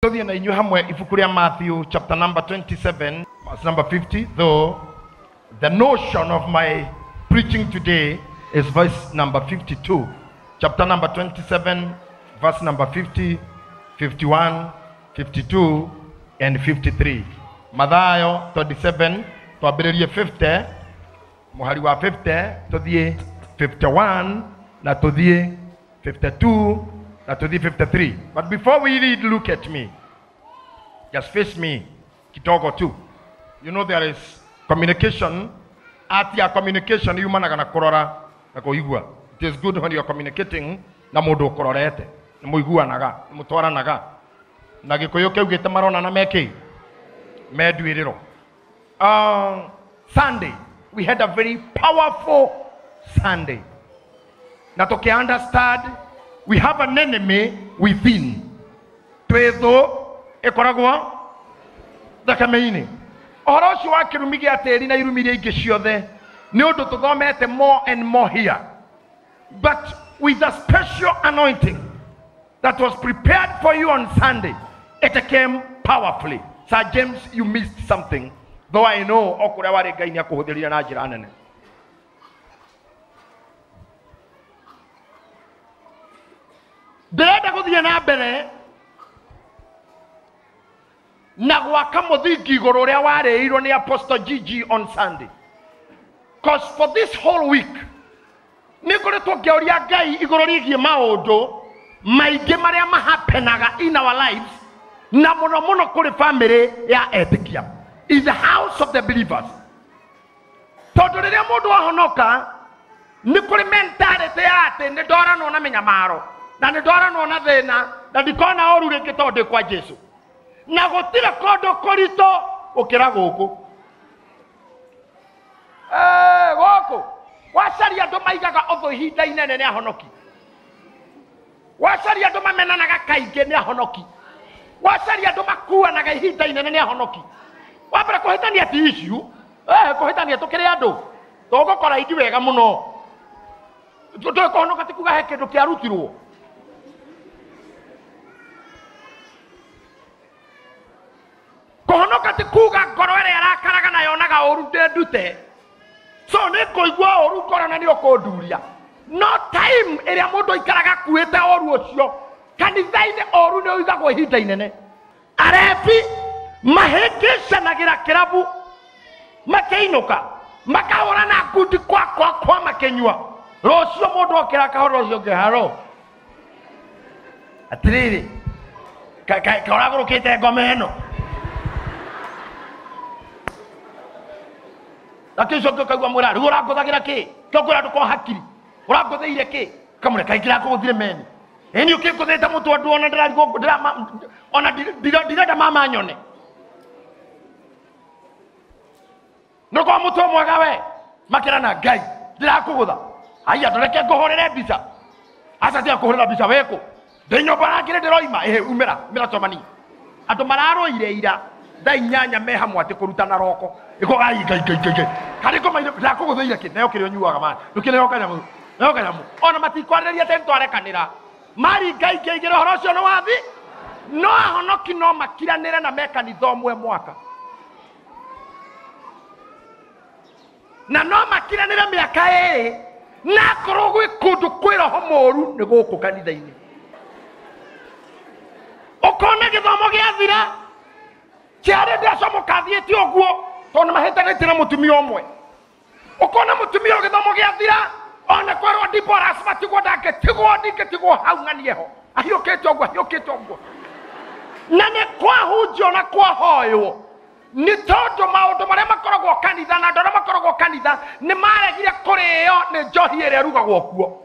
Tuthie na inyu hamwe ibuku ria Matthew chapter number 27 verse number 50, though the notion of my preaching today is verse number 52. Chapter number 27 verse number 50, 51, 52 and 53. Mathayo 27 twambiririe 50, muhari wa 50 tuthie 51 na tuthie 52 na tuthie 53. But before we read, look at me. Just face me kidogo tu. You know there is communication. Atia communication yumanaga na kurora na kuigua. It is good when you are communicating na mundu ukororete. Ni muiguanaga, ni mutwaranaga. Na gikuyu kiu gite marona na meki medwiriro. Sunday we had a very powerful Sunday. Na toke understand we have an enemy within. Twetho ekoragwo thakame-ini. Ohoro ucio wa kirumi gia tiri na irumi iria ingi ciothe ni undu tuthomete more and more here, but with a special anointing that was prepared for you on Sunday, it came powerfully. Sir James, you missed something, though I know okuria wari Ngai ni akuhuthiria na njira nene. Ndirenda guthie na mbere na gwaka muthingi iguru uria wareirwo ni Apostle Gigi on Sunday, because for this whole week nikoretwo ngioria Ngai iguru rigie maundu maingi maria mahapenaga in our lives, na muno muno kuri family ya etikia, in the house of the believers. Tondu riria mundu ahonoka ni kuri mentality ya ati ni ndora no na menyamaro na ni ndora no na thina na ndikona oru ringi tondu kwa Jesu na gutire kondo korito ukira guku guku wacaria andu maigaga otho ihinda inene ni ahonoki, wacaria andu mamenanaga kaingi ni ahonoki, wacaria andu makuanaga ihinda inene ni ahonoki. Wambere kuhitania ti issue, kuhitania tukiri andu tugukora indi wega muno tukuhonoka ti kuga he kindu kiarutirwo. Kuhonoka ti kuga ngoro ĩrĩa yarakaraga na yonaga ũru ndute, so nĩ kũigua ũru ngoro na nĩ ũkũnduria. No time ĩrĩa mũndũ aikaraga akuĩte ũru ũcio kanitha-inĩ ũru nĩ ũigagwo ihinda inene. Arebi mahĩngĩcanagĩra kĩrabu makĩinũka makahũrana ngundi kwa makĩnyua. Rũciũ mũndũ okĩra akahũra ũcio ũngĩ, haro atĩrĩrĩ kaũragũrũkĩte ngome ĩno. Lakini sio kagwa murari uragothagira ki kogora nduko hakiri uragotheire ki kamure kaingira kuguthire meni eni ukikuthita mutu andu ona ndirarigo ona ndirenda mama nyone nuko mutu mwega we makira na Ngai ndirakugutha aya ndoreke ngohorere mbica asa tia kuhorera mbica weko ndenyo barangire ndiroima umira tomani andu mararoire ira dai nyanya me hamwe ati kurutana roko iko ai Ngai kariko maire ndakuguthaire ki nayo kirio nyuaga man ndukire yokanyamu ona matikwareria tento arekanira mari Ngai ngeigire horo ucio no wathi no ahonoki no makiranire na mekanitha omwe mwaka na no makiranire miaka iri na korogwe kundu kwiraho moru ni guku kanitha-ini ukona githomo giathira kiari ndacomo kathiĩte ũguo tondũ mahĩtanĩtie na mũtumia ũmwe. Ũkona mũtumia gĩthomo gĩathira ona kwerwo Diboras matigwo ndingĩtigwo hau ng'anie ho ahiũkĩte ũguo na nĩ kwahunjio na kwahoywo nĩ tondũ maũndũ marĩa makoragwo kanitha na andũ arĩa makoragwo kanitha nĩ maregire kũrĩo nĩ njohi ĩrĩa ĩrugagwo kuo.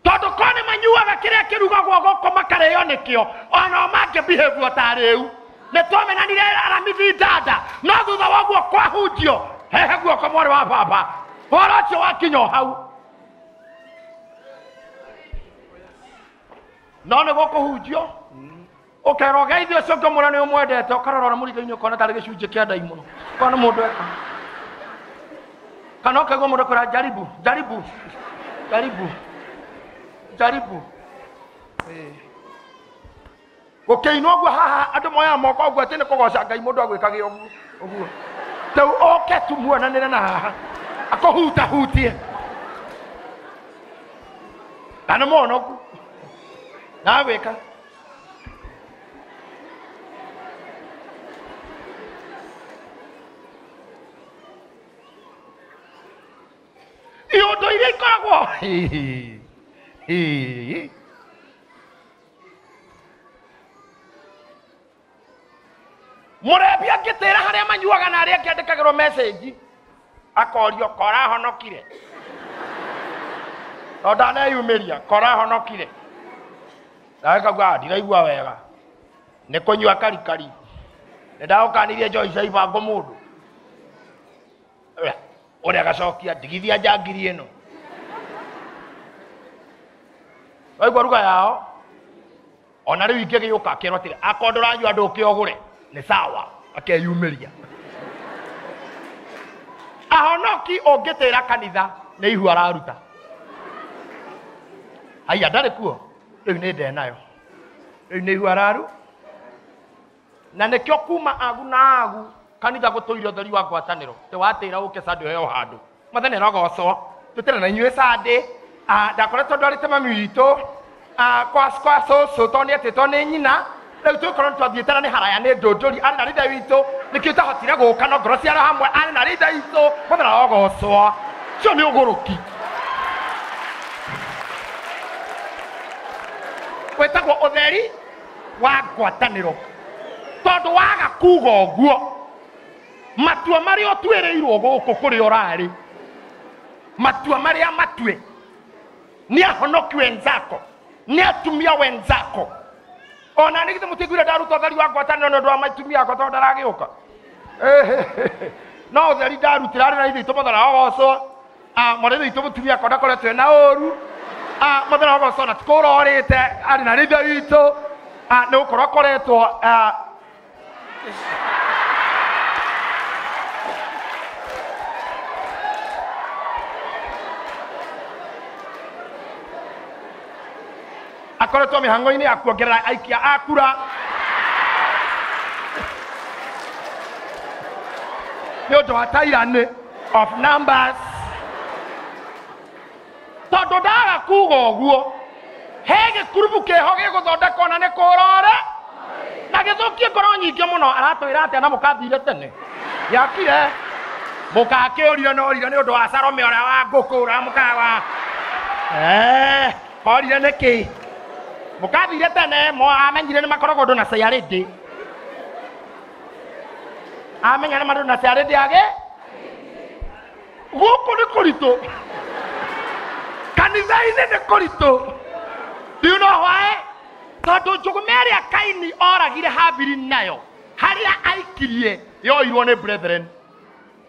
Tondu kone manyuaga kiria kirugagwo goko makarĩo nĩkĩo ona mangĩbehave ta rĩu nĩ twamenanire aramithi dada no thutha waguo kwahunjio hehe guoko mwarĩ wa baba ũhoro ũcio wakinya hau no nĩ gũkũhunjio ũkerwo geithio ũcio ngĩmwĩra nĩ ũmwendete ũkarora mũrigo-inĩ ũkona tarĩ gĩcunjĩ kĩa ndaimono ũkona mũndũ eka kana ũkaigua mũndũ kwĩra jaribu Okay, no go ha ado moya moko ogwo tene kogoca Ngai mundu agwikage ogwo. Tau oke tumuona nene na haha. Akohuta hutie. Ana mono ku. Na weka. Iyo ndo ile ikoragwo. Murebi agitera haria manyuaga na aria akiandikagirwo message akorio kora honokire no ndaneyumiria kora honokire ndagakagwa ndiraigua wega ni kunyua karikari ndagukanirie Joyce ibango mundu uria gacokia ndigithia njangiri ino waigua ruga yao ona riu ingĩ gĩũka akĩrwo atĩrĩ akondora nyua ndũke ũgũre ni sawa akeyumiria ahonoki ũngĩtĩra kanitha nĩ ihu araruta aya ndarĩ kuo rĩu nĩ ndĩ nayo rĩu nĩ ihu araru na nĩkĩo kuma agu na agu kanitha gũtũire ũtheri wa ngwatanĩro te watĩra ũke Sunday ũheo handũ mathene rogocwo tũtĩre na inyuĩ Sunday ndakoretwo ndwarĩte mami witũ kwa soso toni atĩtwo nĩ nyina rĩu tũkorwo twathiĩtera nĩ haraya nĩ ndũndũri arĩ na rithe witũ nĩkĩo ũtahotire gũka no ngoro ciarĩ hamwe arĩ na rithe witũ mathene rogocwo cio nĩ ũgũrũki wĩtagwo ũtheri wa ngwatanĩro tondũ waga kuga ũguo matua marĩa ũtuĩrĩirwo gũkũ kũrĩa ũrarĩ matua marĩa matue ni ahonoki wenzako ni atumia wenzako ona nigithe mutigwire ndaruta ũtheri wa ngwatanĩro nĩ ũndũ wa matumia akwa tondũ ndaragĩũka no ũtheri ndarutĩra arĩ na ithe itũ mathana ogocwo mwarĩ itũ mutumia akwa ndakoretwo na ũru mathana ogocwo na tikũrorĩte arĩ na rithe witũ nĩ gũkorwo akoretwo akoretwo mihango-inĩ ya kuongerera aikia akura nĩ ũndũ wa tyranny of numbers tondũ ndaga kuga ũguo he gĩkurubu kĩho gĩgũthondekwo na nĩ kũrore na gĩthũkie ngoro nyingĩ mũno aratwĩra atĩa na mũkathire tene yakire mũkakĩũrio na ũrire nĩ ũndũ wa Salome ũrĩa wa ngũkũ ũrĩa mũkawa orire nĩkĩ mukathire tene mo amenyire nĩ makoragwo ndũ na ciarĩndĩ amenya nĩ mandũ na ciarĩndĩ age gũkũ nĩ kũritũ kanitha-inĩ nĩ kũritũ do you know why tondũ njũgũma ĩrĩa Kaini oragire Habili nayo harĩa aikirie yoirwo nĩ brethren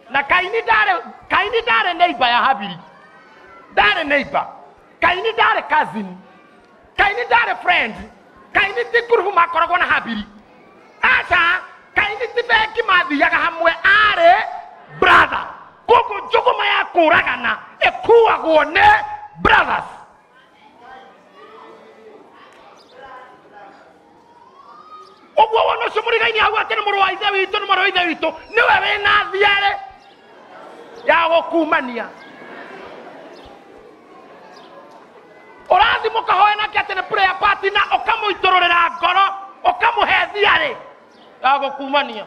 na Kaini ndarĩ neighbor ya Habili ndarĩ neighbor Kaini ndarĩ cousin Kaini ndarĩ friend Kaini ti ngurubu makoragwo na Habili aca Kaini ti bengi mathiaga hamwe arĩ brother kũguo njũgũma ya kũragana ĩkuagwo nĩ brothers ũguo wona ũcio mũrigaini hau atĩ nĩ mũrũ wa ithe witũ nĩ mũrũ wa ithe witũ nĩwe wĩna thiarĩ ya gũkumania ũrathi mũkahoya nake atĩ nĩ prayer party na ũkamũitũrũrĩra ngoro ũkamũhe thiarĩ ya gũkumania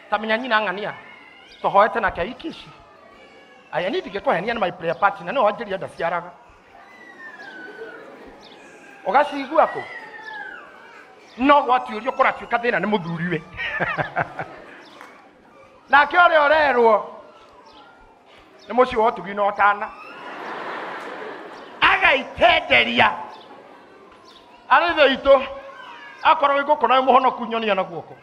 tamenya nyina ng'ania tũhoete nake ikici aya nĩ ndingĩkũhenia nĩ my prayer party na nĩ wanjĩria ndaciaraga ũgacigua kũ no gwatuĩrio kũratuĩka thĩna nĩ mũthuriwe nake ũrĩa ũrerwo nĩ mũciĩ wa ũtugi na ũtana agaitenderia arĩ ithe itũ akorwo wĩ gũkũ na mũhonoku nyonia na guoko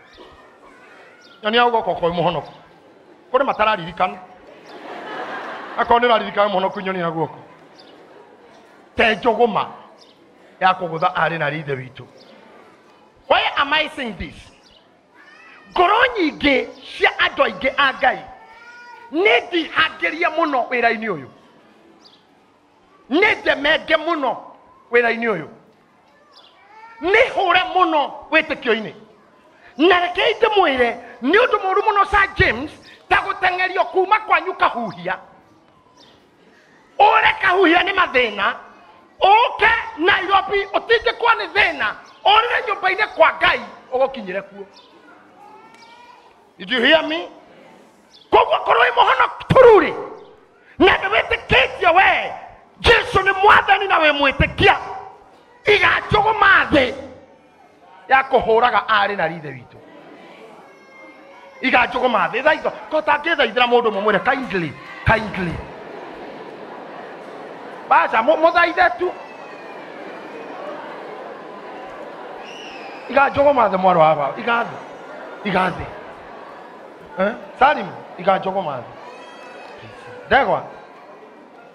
nyonia guoko kwa mũhonoku kũrĩ matararirikana akorwo nĩ ũraririkana mũhonoku nyonia na guoko te njũgũma ya kũgũtha arĩ na ithe witũ. Why am I saying this? Ngoro nyingĩ cia andũ aingĩ a Ngai nĩ ndihangĩrie mũno wĩra-inĩ ũyũ nĩ ndemenge mũno wĩra-inĩ ũyũ nĩ hũre mũno wĩtĩkio-inĩ. Na reke ndĩmwĩre nĩ ũndũ mũru mũno Sir James ta gũteng'erio kuma kwanyu kahuhia. Ũre kahuhia nĩ mathĩna. Ũke Nairobi ũtindĩkwo nĩ thĩna. Ũrĩre nyũmba-inĩ kwa Ngai ũgũkinyĩre kuo. Did you hear me? Koguo korwo wĩ mũhonoku tururi na ndwĩtĩkĩtie we Jesu nĩ mwathani na wĩ mwĩtĩkia, iga njũgũma thĩ ya kũhũraga arĩ na rithe witũ. Iga njũgũma thĩ thaitho ko tangĩthaithĩra mũndũ mũmwĩre kindly baca mũthaithe tu. Iga njũgũma thĩ mwarĩ wa baba, iga thĩ Salim, iga njũgũma thĩ ndegwa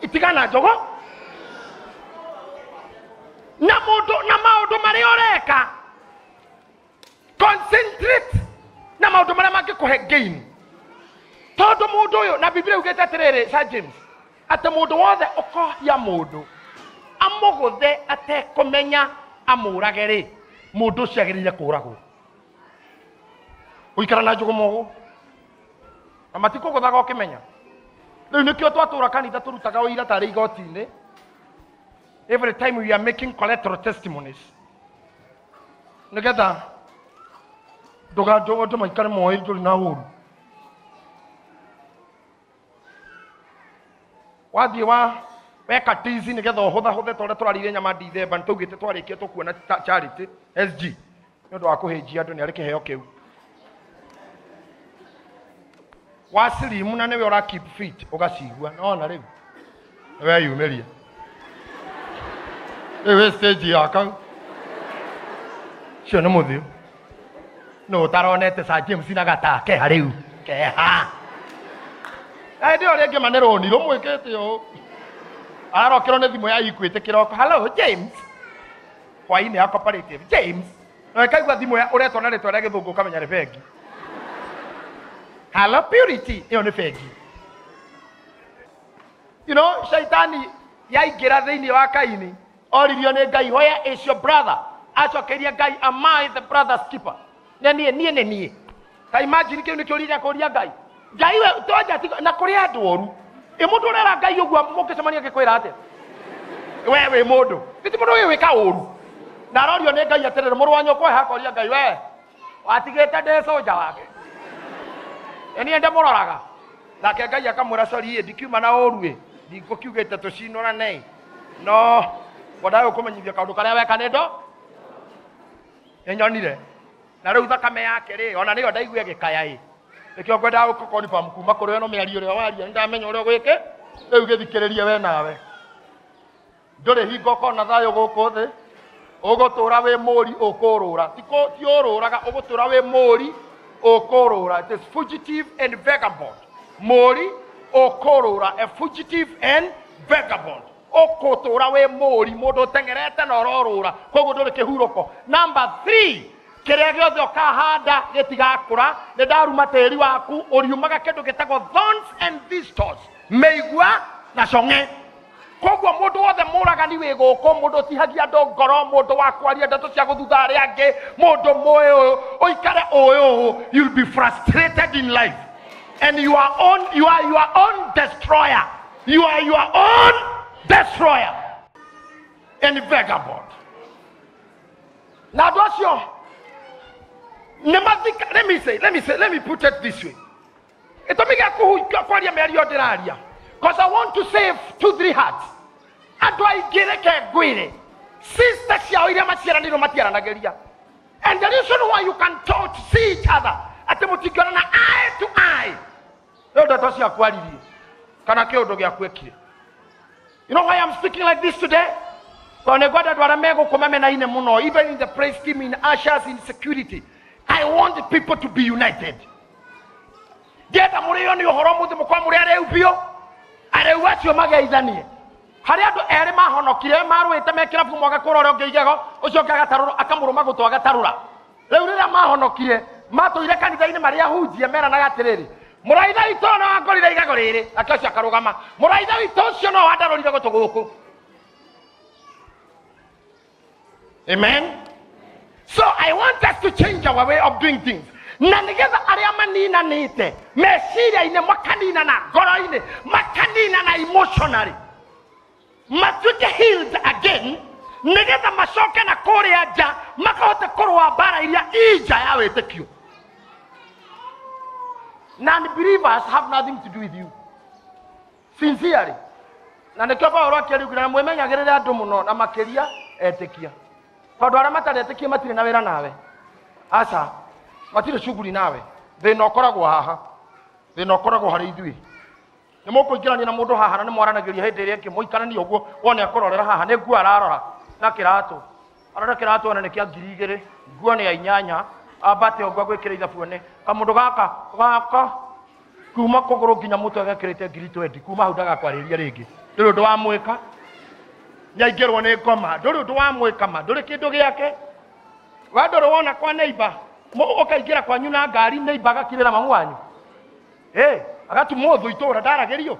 itigana njogo na maũndũ marĩa ũreka. Concentrate na maũndũ marĩa mangĩkũhe gain. Tondũ mũndũ ũyũ na Biblia ugĩte atĩrĩrĩ Sir James atĩ mũndũ wothe ũkohia mũndũ amũgũthe atekũmenya amũrage rĩ, mũndũ ũcio agĩrĩire kũragwo. Ũikara na njũgũma ũguo na matikũgũthaga ũkĩmenya. Rĩu nĩkĩo twatũra kanitha tũrutaga ũira tarĩ igoti-inĩ. Every time we are making collateral testimonies. Nĩgetha ndũganjũgũte maikare moĩ tũrĩ na ũru. Wathiĩ weka tizi nĩgetha ũhũthahũthe tondũ tũrarire nyama Dithemba nĩtũgĩte twarĩkia tũkuona Charity SG nĩ ũndũ wa kũhĩnjia andũ nĩ arĩ kĩheo kĩu. Wasilimu na niwe ora keep fit ugacigua nona riu we yumeria we stage yaka cio nĩ mũthio no taronete Sir James na gatake hariu keha ndio rĩngĩ manero ni rumwĩkĩte ũũ arokĩrwo nĩ thimũ ya Equity kĩroko. Hello James hwainĩ ya cooperative James na kaigua thimũ ya ũretwo na rĩtwa rĩa gĩthũngũ ũkamenya nĩ bengi. Hello Purity, hiyo ni fegi. You know, shaitani yaingĩra thĩinĩ wa Kaini oririo nĩ Ngai, where is your brother? Acokeria Ngai, am I the brother's keeper? Nie. Ta imagine kĩu nĩ kĩũria kũria Ngai. Ngai we toja na kũrĩ andũ oru. Mũndũ ũrera Ngai ũguo mũkĩcemania gĩkwĩra atĩa? Wewe mũndũ. Ti mũndũ ũyũ wĩka ũru. Na arorio nĩ Ngai atĩrĩrĩ mũrũ wa nyũkwa hakoria Ngai we. Watigĩte ndĩ soja wake. Eni ende mũroraga. Nake Ngai akamwĩra sorry ndikiuma na ũru ndikũkiugĩte tũcinũra nei. No wadayo kũmenyithia kaũndũ karĩa weka nĩ ndo. Enyonire. Na rĩu thakame yake rĩ ona nĩyo ndaigua gĩkaya Nĩkĩo ngwendaga gũkũconfirm kuma kũrĩ we no mĩario ũrĩa waria nĩndamenya ũrĩa gwĩke. Rĩu gĩthikĩrĩrie we nawe. Ndũrĩ hingo kona thayũ gũkũ thĩ. Ũgũtũra wĩ mũri ũkũrũra. Ti ũrũraga ũgũtũra wĩ mũri Okorora, it is fugitive and vagabond. Mori, Okorora, a fugitive and vagabond. Okotora we mori, modo tengerete na orora. Kogo dole kehuroko. Number 3, kĩrĩa gĩothe ũkahanda gĩtigakũra nĩ ndaruma tĩri waku ũriumaga kĩndũ gĩtagwo thorns and thistles, mĩigua na cong'e. Koguo mũndũ wothe mũragani wĩ gũkũ, mũndũ ũtihagia andũ ngoro, mũndũ wa kwaria ndeto cia gũthutha arĩa angĩ, mũndũ mũĩ ũikare ũyũ, you'll be frustrated in life and you are your own destroyer. You are your own destroyer and vagabond. Now what's your let me put it this way. Because I want to save 2-3 hearts. Sister, and the reason why you can talk to see each other at the eye to eye. You know why I'm speaking like this today? Even in the praise team, in ushers, in security, I want the people to be united. Haria andu eri mahonokire marwite mekira fumo agakora ro ngeigego ucio agatarura akamuruma gutwa agatarura riu rira mahonokire matuire kanitha-ini maria hunjie mera na gatiriri muraitha witũ no angorire igego riri akacio akarugama muraitha witũ ucio no wandarorire gutu guku. Amen. I want us to change our way of doing things. Na nigetha aria manina nite meciria ine makanina na ngoro-ini makanina na emotionally matuke healed again nigetha macoke na kuria nja makahote kurwa bara iria ija ya witikio. Non-believers have nothing to do with you. Sincerely. Na nikio Paulo akĩrugĩra na mwĩmenyagĩrĩre andũ mũno na makĩria etĩkia. Tondũ arĩa matarĩ etĩkia matirĩ na wĩra nawe. Aca, matirĩ shughuli nawe. Thĩna ũkoragwo haha. Thĩna ũkoragwo harĩ ithuĩ. Nĩ mũkũingĩrania na mũndũ haha na nĩ mwaranagĩria hĩndĩ ĩrĩa ĩngĩ mũikarania ũguo wone akũrorera haha nĩ nguo ararora na kĩratũ. Arora kĩratũ ona nĩ kĩa 2000, nguo nĩ ya 8, abate ũguo gwĩkĩra ithabuone. Kamũndũ gaka kuma kũgũrũ nginya mũtwe gakĩrĩte 2020 kuma hau ndagakwarĩria rĩngĩ. Ndũrĩ ũndũ wa mwĩka. Nyaingĩrwo nĩ ngoma. Ndũrĩ ũndũ wa mwĩka ma. Ndũrĩ kĩndũ gĩake. Wa ndũrĩ wona kwa neighbor. Ũkaingĩra kwanyu na ngari neighbor agakirĩra mamu wanyu. Agatumwo thũ itũra ndaragĩrio.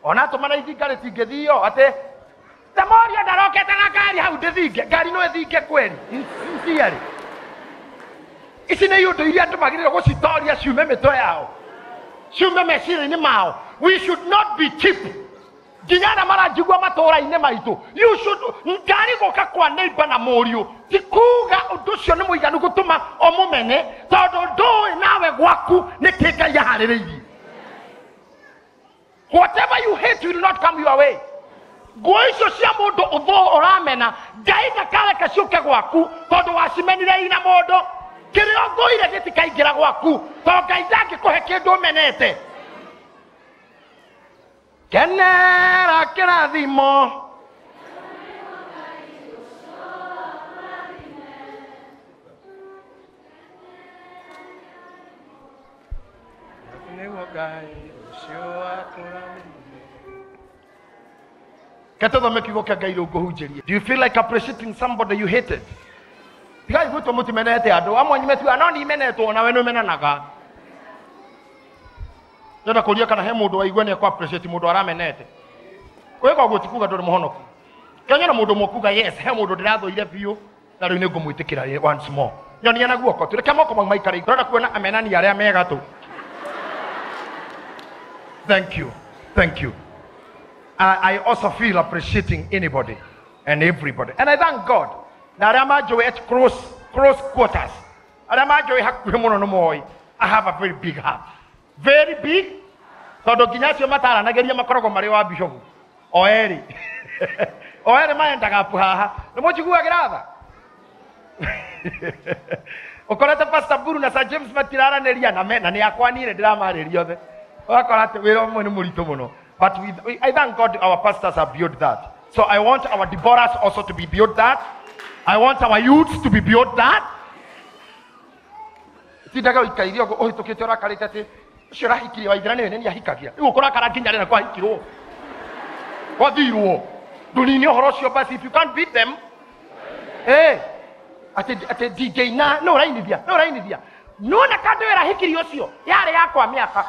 Ona atũmana ithinga rĩtingĩthio atĩ Samoria ndarokete na ngari hau ndĩthinge. Ngari no ĩthinge kweli. Sincerely. Ici nĩ iũndũ iria andũ magĩrĩirwo gũcitoria ciume mĩtwe yao. Ciume meciria-inĩ mao. We should not be cheap. Ginyana maranjigua matũra-inĩ maitũ. You should ngari gũka kwa neighbor na mũriũ. Ti kuga ũndũ ũcio nĩ mũiganu gũtũma ũmũmene tondũ ndũĩ nawe gwaku nĩkĩ Ngai aharĩrĩirie. Whatever you hate will not come your way. Nguo icio cia mũndũ ũramena Ngai ndakareka ciũke gwaku tondũ wacimenire ina mũndũ. Kĩrĩa ũthũire gĩtikaingĩra gwaku tondũ Ngai ndangĩkũhe kĩndũ ũmenete. Kenera kĩrathimo Katathome kiugo kĩa Ngai rĩu ngũhunjĩrie. Do you feel like appreciating somebody you hated? Tigai gwĩtwo mũtimenete andũ amwe nyimetua no nimenetwo nawe nĩũmenanaga. Ndĩrenda kũria kana he mũndũ waigua nĩ appreciate mũndũ aramenete. Kwĩga ũguo ti kuga ndũrĩ mũhonoku. Kenya na mũndũ mũkuga yes he mũndũ ndĩrathũire biũ na rĩu nĩngũmwĩtĩkĩra once more. Nyonia na guoko tũreke moko mau maikare. Ndĩrenda kuona amenani arĩa mega tu. Thank you. Thank you. I also feel appreciating anybody and everybody. And I thank God. Na arĩa manjũĩ at close quarters. Arĩa manjũĩ hakuhĩ mũno nĩ moĩ. I have a very big heart. Very big. Tondũ nginya acio mataranagĩria makoragwo marĩ wa bishop. O erĩ. O erĩ maendaga haha. Nĩ mũnjiguagĩra tha. Ũkorete Pastor Buru na Sir James matiraranĩria na nĩ akwanire ndĩramarĩria othe. Ũgakora atĩ wĩra ũmwe nĩ mũritũ mũno. But I thank God our pastors have built that. So I want our Deborahs also to be built that. I want our youths to be built that. Tindaga ũikairio ũhĩtũkĩte ũrakarĩte atĩ ũcio ũrahikirie Waithĩra nĩwe nĩ ahikagia. Rĩu ũkũrakara nginya rĩna kwahikirwo. Kwathirwo. Ndũnini ũhoro ũcio basi if you can't beat them. Ate DJ na no ũrainithia. Nona kando ĩrahikirie ũcio yarĩ yakwa mĩaka.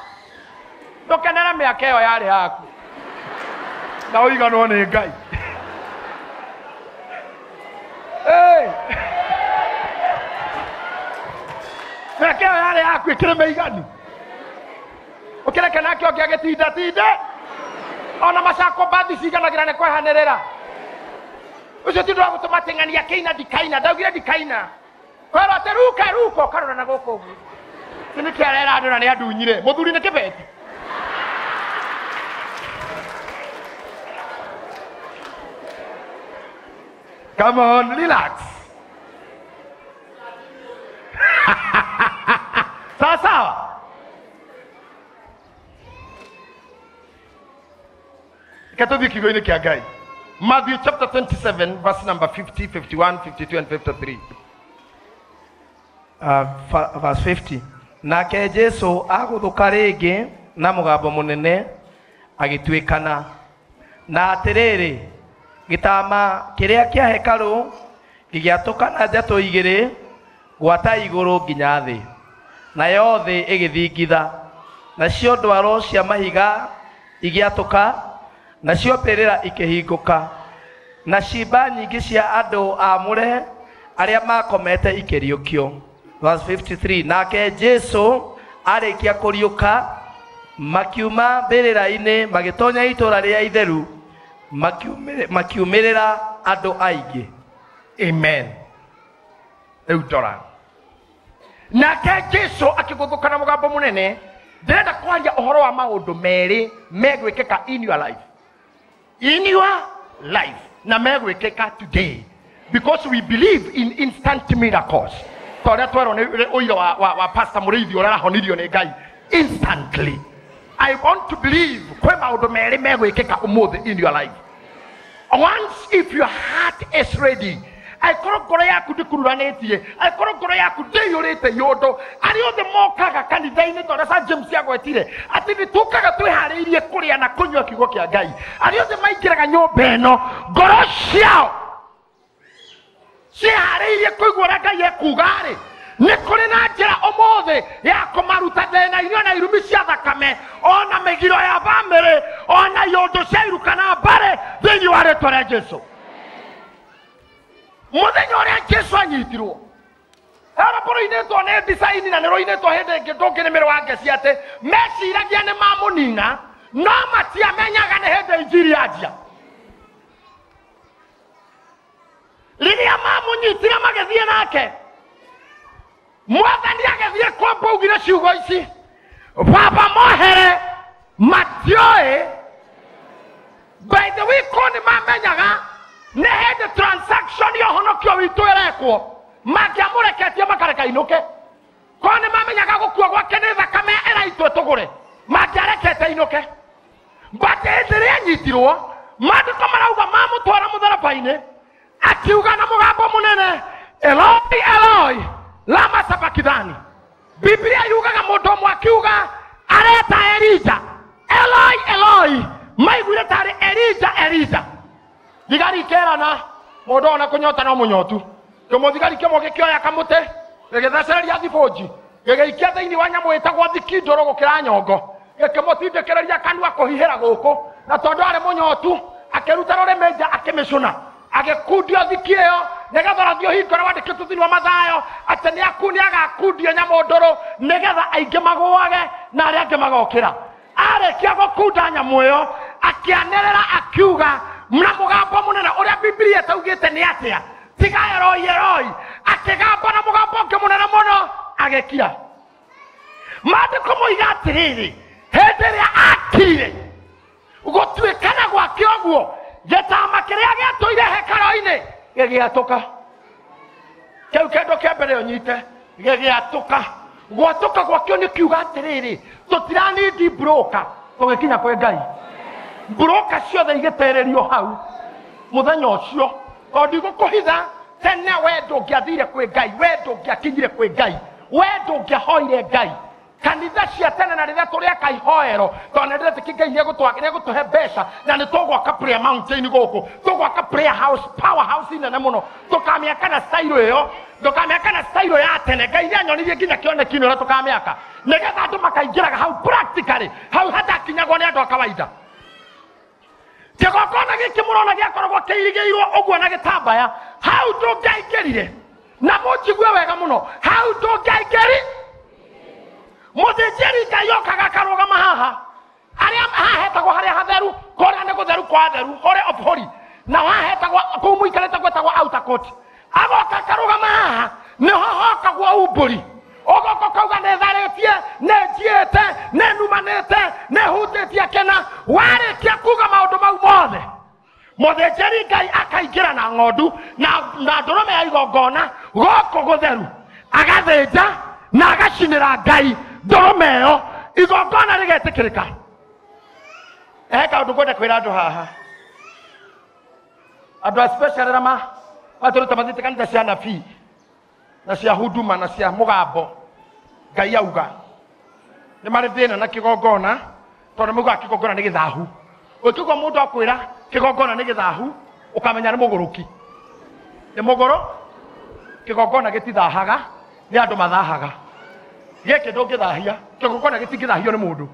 Ndũkenere mĩaka ĩyo yarĩ yaku. Na ũiganwo nĩ Ngai. Mĩaka ĩyo yarĩ yaku ĩkĩrĩ mĩiganu. Ũkĩreke nake ũngĩ agĩtinda. Ona macako bathi ciganagĩra nĩ kwehanĩrĩra. Ũcio ti ũndũ wa gũtũma teng'ania kĩina ndikaina. Ndaugire ndikaina. Kwĩrwo atĩ ruka ũkarora na gũkũ ũguo. Nĩ kĩarera andũ na nĩ andunyire. Mũthuri nĩ kĩbeti. Come on, relax. Sawa. Katobi kigoini kia Ngai. Matthew chapter 27 verse number 50, 51, 52 and 53. Verse 50. Nake Jesu agũthũka rĩngĩ na mũgambo mũnene agĩtuĩkana. Na atĩrĩrĩ gĩtama kĩrĩa kĩa hekarũ gĩgĩatũkana njatũ igĩrĩ gwata igũrũ nginya thĩ. Nayo thĩ ĩgĩthingitha. Nacio ndwaro cia mahiga igĩatũka. Nacio mbĩrĩra ikĩhingũka. Na ciimba nyingĩ cia andũ aamũre aria makomete ikiriukio. Verse 53. Nake Jesu arikia kuriuka makiuma mbirira-ini magitonya itura ria itheru makiumirira andu aingi. Amen. Eutora. Nake Jesu akiguthuka na mugambo munene. Ndirenda kwaria uhoro wa maundu meri megwikika in your life. In your life. Na megwikika today. Because we believe in instant miracles. Tore twero ni uira wa Pastor Muriithi ora rahonirio ni Ngai instantly. I want to believe kwe maundu meri megwikika umuthi in your life. Once if your heart is ready, I korokoro yaku ndikururanĩtie, I korokoro yaku ndĩiyũrĩte yondo, arĩa othe mokaga kanitha-inĩ tondũ sa James agwetire atĩ nĩtũkaga twĩharĩirie kũrĩa na kũnyua kiugo kĩa Ngai. Arĩa othe maingĩraga nyũmba ĩno, ngoro ciao ciĩharĩirie kũigua ũrĩa Ngai ekuga-rĩ, nĩ kũrĩ na njĩra ũmũthĩ ya kũmaruta thĩna-inĩ na irumi cia thakame, ona mĩgiro ya bamĩrĩ, ona yondo cia iru kana mbare thĩinĩ wa rĩĩtwa rĩa Jesũ. Muthenya ũrĩa Jesũ anyitirwo arapũrũinĩtwo nĩ mbica-inĩ na nĩrũinĩtwo hĩndĩ ĩngĩ ndũngĩrĩmĩrwo angeci atĩ meciragia nĩ mamũnina no matiamenyaga nĩ hĩndĩ injiri yanjia. Rĩrĩa mamũnyitire magĩthiĩ nake, Mwathani agĩthiĩ kwamba augire ciugo ici, Baba mohere matioĩ. By the way, ko nĩ mamenyaga nĩ hĩndĩ transaction ya ũhonokio witũ ĩrekwo, mangĩamũreketie makareka inũke. Ko nĩ mamenyaga gũkua gwake nĩ thakame ĩraitwo tũgũre, mangĩarekete inũke. But hĩndĩ ĩrĩa anyitirwo, maandĩko marauga mamũtwara mũtharaba-inĩ, akiuga na mũgambo mũnene, Eloi Eloi lama sabakithani. Biblia yugaga mũndũ ũmwe akiuga areta Elija, Eloi Eloi, maiguire tarĩ Elija. Thigari kerana mũndũ ona kũnyota no mũnyotu. Kĩmũthigari kĩmwe gĩkĩoya kamũtĩ gĩgĩthecereria thibũnji, gĩgĩikia thĩinĩ wa nyamũ ĩtagwo thikindũrũ gũkĩra nyongo, gĩkĩmũtindĩkĩrĩria kanua kũhihĩra gũkũ, na tondũ arĩ mũnyotu akĩruta rũrĩmĩ nja akĩmĩcũna, agĩkundio thiki ĩyo nĩgetha rathio hingũra wandĩkĩtwo thĩinĩ wa Mathayo atĩ nĩagakundio nyamũ ndũrũ nĩgetha aingĩ magũage na arĩa angĩ magokĩra. Arĩkia gũkunda nyamũ ĩyo akĩanĩrĩra akiuga na mũgambo mũnene ũrĩa Biblia ĩtaugĩte nĩ atĩa, tiga Eloi Eloi, akĩgamba na mũgambo ũngĩ mũnene mũno agĩkira. Maandĩko moiga atĩrĩrĩ, hĩndĩ ĩrĩa akire gũtuĩkana gwake ũguo, gĩtama kĩrĩa gĩatũire hekarũ-inĩ gĩgĩatũka. Kĩu kĩndũ kĩa mbere ũnyite gĩgĩatũka. Gwatũka gwakĩo nĩ kiuga atĩrĩrĩ, tũtiranindi broker tũgĩkinya kwĩ Ngai. Broker ciothe igĩtererio hau mũthenya ũcio, tondũ ndigũkũhitha tene we ndũngĩathire kwĩ Ngai, we ndũngĩakinyire kwĩ Ngai, we ndũngĩahoire Ngai. Kanitha cia tene na rĩrĩa tũrĩaka ihoero, tondũ nĩndĩretĩkia Ngai nĩegũtũhe mbeca na nĩtũgwaka prayer mountain gũkũ, tũgwaka prayer house, power house nene mũno, tũkamĩaka na style ĩyo, tũkamĩaka na style ya tene. Ngai nĩanyonirie nginya kĩoneki-inĩ ũrĩa tũkamĩaka, nĩgetha andũ makaingĩraga hau practically, hau hatakinyagwo nĩ andũ a kawaida. Kĩgongona gĩkĩ mũrona gĩakoragwo kĩirigĩirwo ũguo na gĩtambaya, hau ndũngĩaingĩrire, na mũnjigue wega mũno, hau ndũngĩaingĩri. Mũthĩnjĩri Ngai okaga akarũgama haha, arĩa hahetagwo harĩa hatheru, kũrĩa nĩ gũtheru kwa theru, Holy of Holy, na hahetagwo kũu mũikarĩte gwĩtagwo outer court, agoka akarũgama haha, nĩho hokagwo umbũri, ũgoka kauga nĩtharĩtie, nĩnjiĩte, nĩnumanĩte, nĩhutĩtie kĩna. Warĩkia kuga maũndũ mau mothe, mũthĩnjĩri Ngai akaingĩra na ng'ondu na ndũrũme ya igongona gũkũ gũtheru, agathĩnja na agacinĩra Ngai ndũrũme ĩyo, igongona rĩgetĩkĩrĩka. Kaũndũ ngwenda kwĩra andũ haha, andũ especially arĩa matũrĩte mathiĩte kanitha cia nabii na cia huduma na cia mũgambo, Ngai auga nĩ marĩ thĩna na kĩgongona, tondũ moigaga kĩgongona nĩ gĩthahu. Ũngĩigua mũndũ akwĩra kĩgongona nĩ gĩthahu, ũkamenya nĩ mũgũrũki. Nĩ mũgũrũ, kĩgongona gĩtithahaga, nĩ andũ mathahaga. Gĩkĩ ndũngĩthahia, kĩgongona gĩtingĩthahio nĩ mũndũ.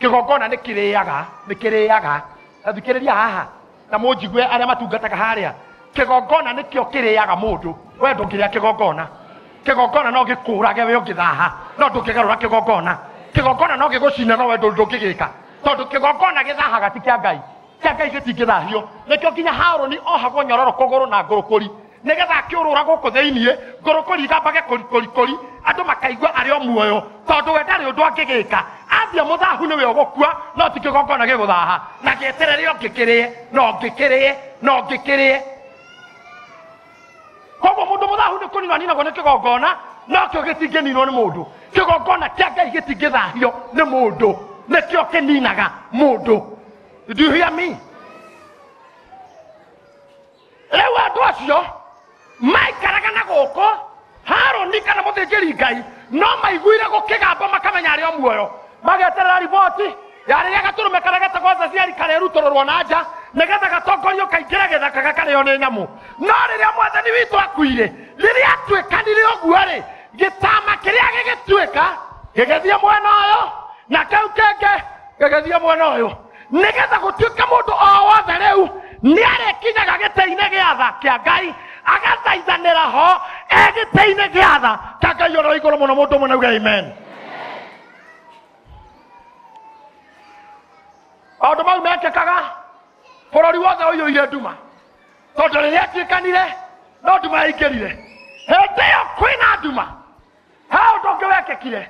Kĩgongona nĩ kĩrĩaga, nĩ kĩrĩaga. Na thikĩrĩria haha, na mũnjigue arĩa matungataga harĩa, kigongona nikio kiriaga mundu we ndukiria kigongona no gikurage we ugithaha no ndukigarura kigongona no gigucina no we ndukigika tondu kigongona githahaga ti kia Ngai gitingithahio nikio kinya Haroni ohagwo nyororo kuguru na ngurukuri nigetha kiurura guku thiini ngurukuri gambage kuri andu makaigua ari o muoyo tondu we ndari undu angigika ambia muthahu niwe ugukua no ti kigongona giguthaha na gieterere no ngikirie koguo mundu muthahu ni kuninwa ninagwo ni kigongona no kio gitingininwo ni mundu kigongona kia Ngai gitingithahio ni mundu nikio kininaga mundu. Do you hear me? Lewa andu acio maikaraga na guku Haroni kana muthĩnjĩri Ngai no maiguire gukigamba makamenya ari o muoyo mageterera riboti yariria gaturume kana gatagwo ciari karerutororwo na nja nigetha gatongorio kaingĩra gĩthaka gakarĩo nĩ nyamũ no rĩrĩa mwathani witũ akuire rĩrĩa atuĩkanire ũguo-rĩ gĩtama kĩrĩa gĩgĩtuĩka gĩgĩthiĩ mwena ũyũ na kau kĩngĩ gĩgĩthiĩ mwena ũyũ nigetha gũtuĩka mũndũ o wothe rĩu nĩarĩkinyaga gĩtĩ-inĩ gĩa tha kĩa Ngai agathaithanĩra ho gĩtĩ-inĩ gĩa tha kĩa Ngai ũrĩa igũrũ mũno. Mũndũ ũmwe nauga amen. Maũndũ mau mekĩkaga bũrũri wothe ũiyũire nduma tondũ rĩrĩa atuĩkanire no nduma yaingĩrire hĩndĩ ĩyo kwĩna nduma he ũndũ ũngĩ wekĩkire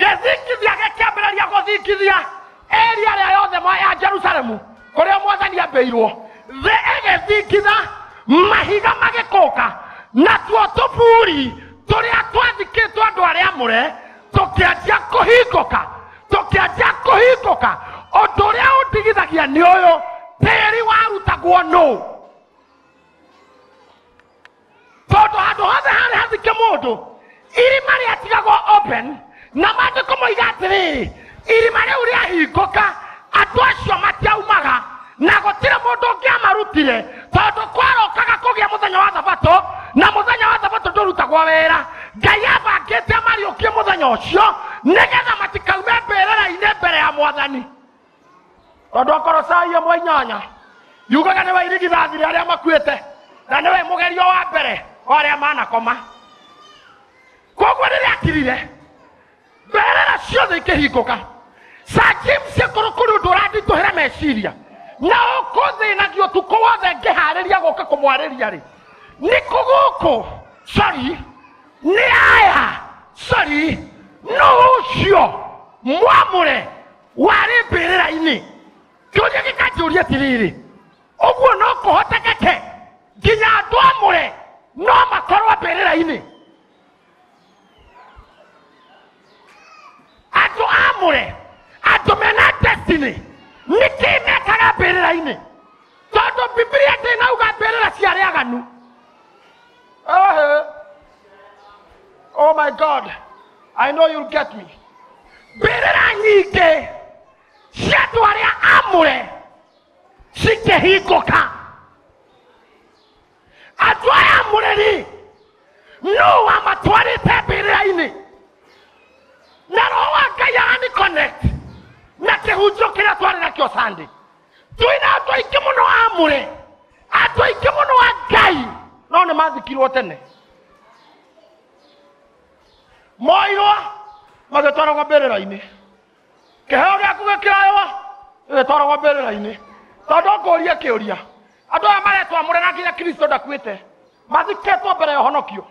gĩthingithia gĩkĩambĩrĩria gũthingithia area ĩrĩa yothe ya Jerusalemu kũrĩa mwathani ambĩirwo thĩ ĩgĩthingitha mahiga magĩkũka natuo tũburi tũrĩa twathikĩtwo andũ arĩa amũre tũkĩanjia kũhingũka ũndũ ũrĩa ũndigithagia nĩ ũyũ tĩri warutagwo nũ tondũ handũ hothe harĩ hathike mũndũ irima rĩatigagwo open na maandĩko moiga atĩrĩrĩ irima rĩu rĩahingũka andũ acio matiaumaga na gũtirĩ mũndũ ũngĩamarutire tondũ kwarokaga kũgĩa mũthenya wa Thabatũ na mũthenya wa Thabatũ ndũrutagwo wĩra. Ngai abangĩte amariũkie mũthenya ũcio nĩgetha matikaume mbĩrĩra-inĩ mbere ya mwathani tondũ Akolosai 1:8 yugaga nĩwe irigithathi rĩa arĩa makuĩte na nĩwe mũgerio wa mbere wa arĩa manakoma. Koguo rĩrĩa akirire mbĩrĩra ciothe ikĩhingũka Sir James kũrũkũrũ ndũranditũhĩra meciria na ũkũthĩnagio ũtukũ wothe ngĩharĩria gũka kũmwarĩria-rĩ nĩ kũgũkũ nĩ aya nũ ũcio mwamũre warĩ mbĩrĩra-inĩ kĩũria gĩkanjũria atĩrĩrĩ ũguo no kũhotekeke nginya andũ amũre no makorwo mbĩrĩra-inĩ andũ amũre andũ mena destiny nĩkĩ mekaga mbĩrĩra-inĩ tondũ Biblia ndĩnauga mbĩrĩra cia arĩa aganu. Oh my God, I know you'll get me. Mbĩrĩra nyingĩ cia andũ arĩa amũre cikĩhingũka andũ aya amũre-rĩ no wamatwarĩte mbĩrĩra-inĩ na Roho wa Ngai agani connect na kĩhunjio kĩrĩa twarĩ nakĩo Sunday twĩna andũ aingĩ mũno amũre andũ aingĩ mũno a Ngai no nĩ mathikirwo tene moirwo magĩtwaragwo mbĩrĩra-inĩ kĩheo gĩaku gĩkĩoywo gĩgĩtwaragwo mbĩrĩra-inĩ tondũ ngũrie kĩũria andũ aya maretwo amũre na nginya Kristo ndakuĩte mathikĩtwo mbere ya ũhonokio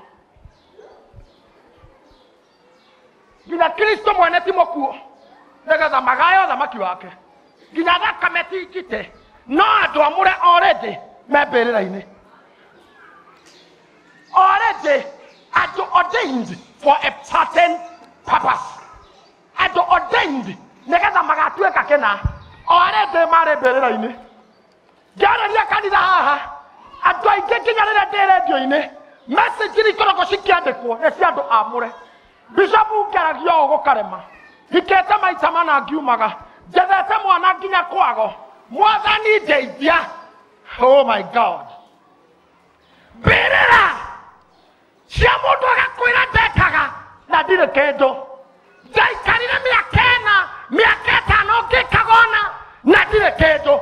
nginya Kristo mwene ti mũkuo nĩgetha magae ũthamaki wake nginya thakame ti njite no andũ amũre already me mbĩrĩra-inĩ already andũ ordained for a certain purpose andũ ordained nĩgetha magatuĩka kĩna already marĩ mbĩrĩra-inĩ njarĩria kanitha haha andũ aingĩ nginya rĩrĩa ndĩ redio-inĩ message ikoragwo cikĩandĩkwo nĩ cia andũ amũre Bishop ngeragio ũũ gũkarema hikĩte maita mana ngiumaga njethete mwana nginya kwago mwathani ndeithia. Oh my God, mbĩrĩra cia mũndũ agakwĩra ndekaga na ndirĩ kĩndũ ndaikarire mĩaka ĩtano ngĩkagona na ndirĩ kĩndũ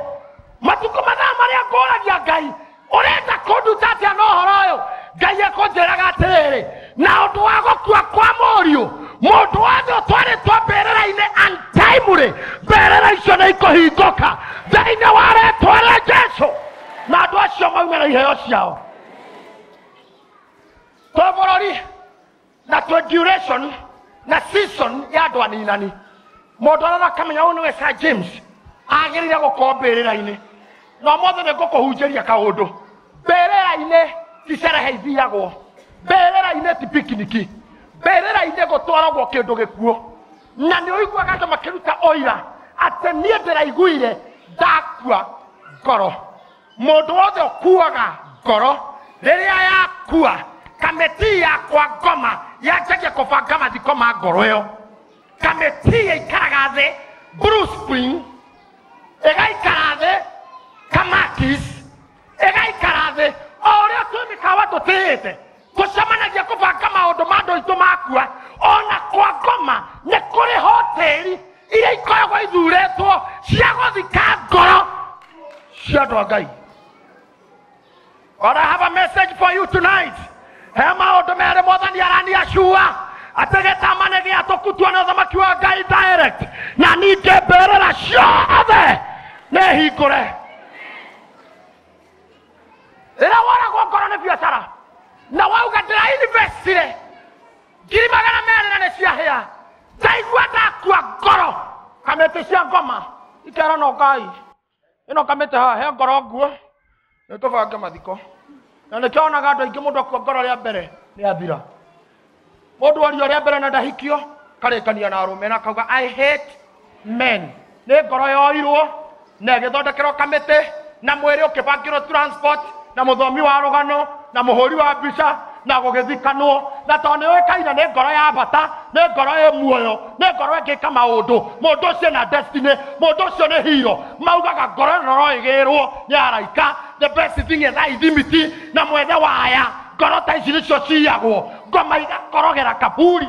matukũ mathaa marĩa ngũragia Ngai ũrenda kũnduta na undu wa gukua kwa mũriũ mũndũ wothe ũtwarĩtwo mbĩrĩra-inĩ untimely mbĩrĩra icio nĩ ikũhingũka thĩinĩ wa rĩĩtwa rĩa Jesũ na andũ acio maume na iheo ciao twĩ bũrũri na twĩ duration na season ya andũ aninani mũndũ arona akamenya ũyũ nĩwe Sir James agĩrĩire gũkorwo mbĩrĩra-inĩ no mothe nĩ ngũkũhunjĩria kaũndũ mbĩrĩra-inĩ ti cerehe ithiagwo mbĩrĩra-inĩ ti pikiniki mbĩrĩra-inĩ gũtwaragwo kĩndũ gĩkuũ na nĩ ũiguaga andũ makĩruta oira atĩ niĩ ndĩraiguire ndakua ngoro mũndũ wothe ũkuaga ngoro rĩrĩa yakua kamĩtii yakwa ngoma yanjagia kũbanga mathiko ma ngoro ĩyo kamĩtii ĩikaraga thĩ Bruce Spring ĩgaikara thĩ Kamakis ĩgaikara thĩ o ũrĩa twĩ mĩkawa tũtĩĩte tũcemanagia kũbanga maũndũ ma andũ aitũ makua ona kwa ngoma nĩ kũrĩ hoteri iria ikoragwo ithurĩtwo cia gũthika ngoro cia andũ a Ngai. But I have a message for you tonight. He maũndũ merĩ Mwathani araniacua atĩ gĩtama nĩ gĩatũkutua na ũthamaki wa Ngai direct na ningĩ mbĩrĩra ciothe nĩ hingũre. Rĩrĩa woragwo ngoro nĩ biacara na wauga ndĩrainvestire ngiri magana merĩ na nĩ ciahĩa ndaigua ndakua ngoro kamĩtĩ cia ngoma ikera no Ngai ĩno kamĩtĩ haha he ngoro nguo nĩ tũbange mathiko na nĩ kĩonaga andũ aingĩ mũndũ akua ngoro rĩa mbere nĩ athira mũndũ ario rĩa mbere na ndahikio karĩkania na arũme na kauga I hate men nĩ ngoro yoirwo na ĩgĩthondekerwo kamĩtĩ na mwĩrĩ ũkĩbangĩrwo transport na mũthomi wa rũgano na mũhũri wa mbica na gũgĩthikanwo na tondũ nĩ ũĩkaine nĩ ngoro ya bata nĩ ngoro ĩ muoyo nĩ ngoro ĩngĩka maũndũ mũndũ ũcio na destiny mũndũ ũcio nĩ hero maugaga ngoro ĩno no ĩgĩrwo nĩ araika the best thing is ithimiti na mwethe waya ngoro ta ici nĩcio ciyagwo ngoma igakorogera kaburi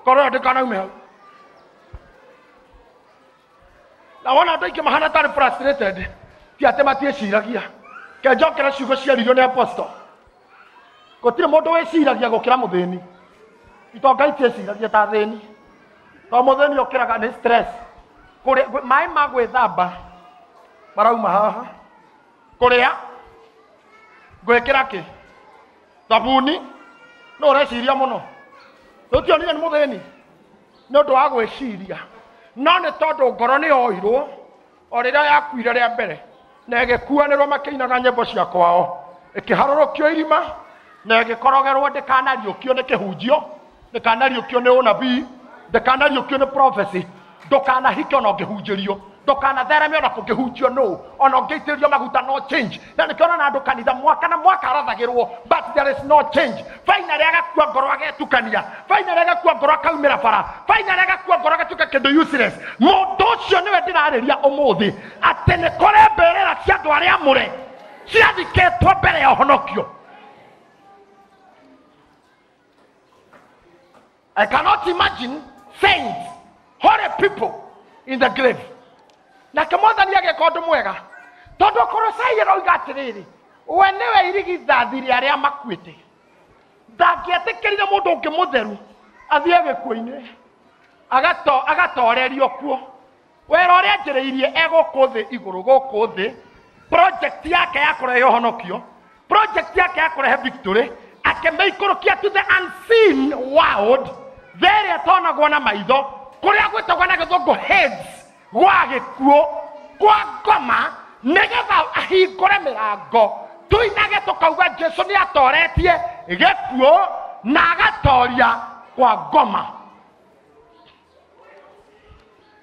ngoro ĩyo ndĩkanaume hau na wona andũ aingĩ mahana tarĩ frustrated ti atĩ matiĩciragia ke njokera ciugo ciaririo nĩ apostle gũtirĩ mũndũ wĩciragia gũkĩra mũthĩni itonga itiĩciragia ta thĩni tondũ mũthĩni ũkĩraga nĩ stress maĩ ma gwĩthamba marauma haha kũrĩa gwĩkĩra kĩ thabuni no ũreciria mũno ũtionire nĩ mũthĩni nĩ ũndũ wa gwĩciria no nĩ tondũ ngoro nĩ yoirwo o rĩrĩa yakuire rĩa mbere na ĩgĩkuanĩrwo makĩinaga nyĩmbo cia kwao ĩkĩharũrũkio irima na ĩgĩkorogerwo ndĩkanariũkio nĩ kĩhunjio ndĩkanariũkio nĩ ũnabii ndĩkanariũkio nĩ prophecy ndũkanahike ona ũngĩhunjĩrio ndũkanathereme ona kũngĩhunjio no ona ũngĩitĩrio maguta no change na nĩkĩona na andũ kanitha mwaka na mwaka arathagĩrwo but there is no change finally agakua ngoro agetukania finally agakua ngoro akaumĩra bara finally agakua ngoro agatuĩka kĩndũ useless mũndũ ũcio nĩwe ndĩrarĩria ũmũthĩ atĩ nĩ kũrĩ mbĩrĩra cia andũ arĩa amũre ciathikĩtwo mbere ya ũhonokio. I cannot imagine saints, holy people in the grave. Na Mwathani ageka ũndũ mwega tondũ Kolosai aroiga atĩrĩrĩ we nĩwe irigithathi rĩa arĩa makuĩte ndangĩetĩkĩrire mũndũ ũngĩ mũtheru athiĩ gĩkuũ-inĩ agatorerio kuo wĩra ũrĩa anjĩrĩirie egũkũ thĩ igũrũ gũkũ thĩ project yake ya kũrehe ũhonokio project yake ya kũrehe victory akĩmĩikũrũkia to the unseen world there atonagwo na maitho kũrĩa gwĩtagwo na gĩthũngũ heads gwa gĩkuũ kwa ngoma nĩgetha ahingũre mĩrango tuinage tũkauga Jesũ nĩ atoretie gĩkuũ na agatoria kwa ngoma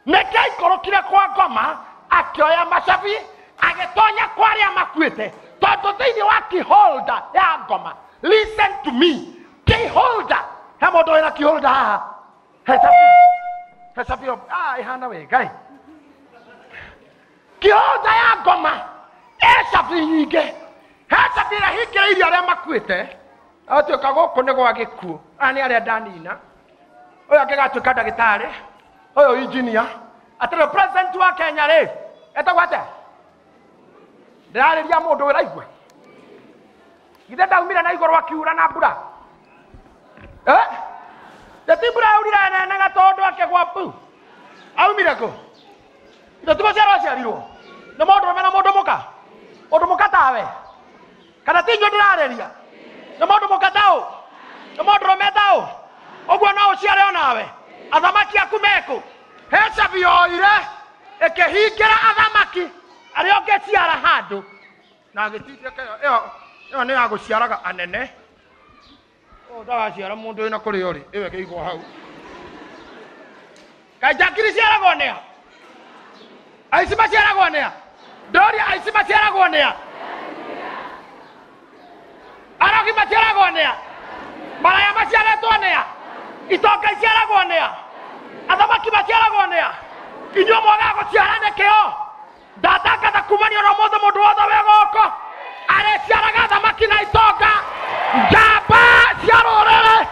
nĩkĩ aikũrũkire kwa ngoma akĩoya macabi agĩtonya kwa arĩa makuĩte tondũ thĩinĩ wa keyholder ya ngoma listen to me keyholder he mũndũ wĩna keyholder haha hecabi ihana wega keyholder ya ngoma ecabi nyingĩ hecabi ĩrĩa hingĩrĩirie arĩa makuĩte atuĩka gũkũ nĩ gwa gĩkuũ aya nĩ arĩa ndanina ũyũ angĩgatuĩka ndagĩtarĩ ũyũ engineer atĩrĩ president wa Kenya rĩ etagwo atĩa ndĩrarĩria mũndũ wĩraigua githĩ ndaumire na igũrũ akiura na mbura gwapu aumire ku ndo tuba ciara ciarirwo na mundu mena mundu muka tawe kana tinyo ndirareria na mundu muka tao na mundu metao ogwo no ciare onawe athamaki aku meku heca bioire ekehingira athamaki ari ogeciara handu na agitindeke iyo ni aguciaraga anene ndagaciara mundu ina kuri ori iwe kiigwo hau kajakiri ciaragwo nia aici maciaragwo nia ndoria aici maciaragwo nia arogi maciaragwo nia maraya maciaretwo nia itonga iciaragwo nia athamaki maciaragwo nia inyuo mwaga guciara nikio ndatangatha kumanio na mundu wothe wegoko areciaraga athamaki na itonga njamba cia rurere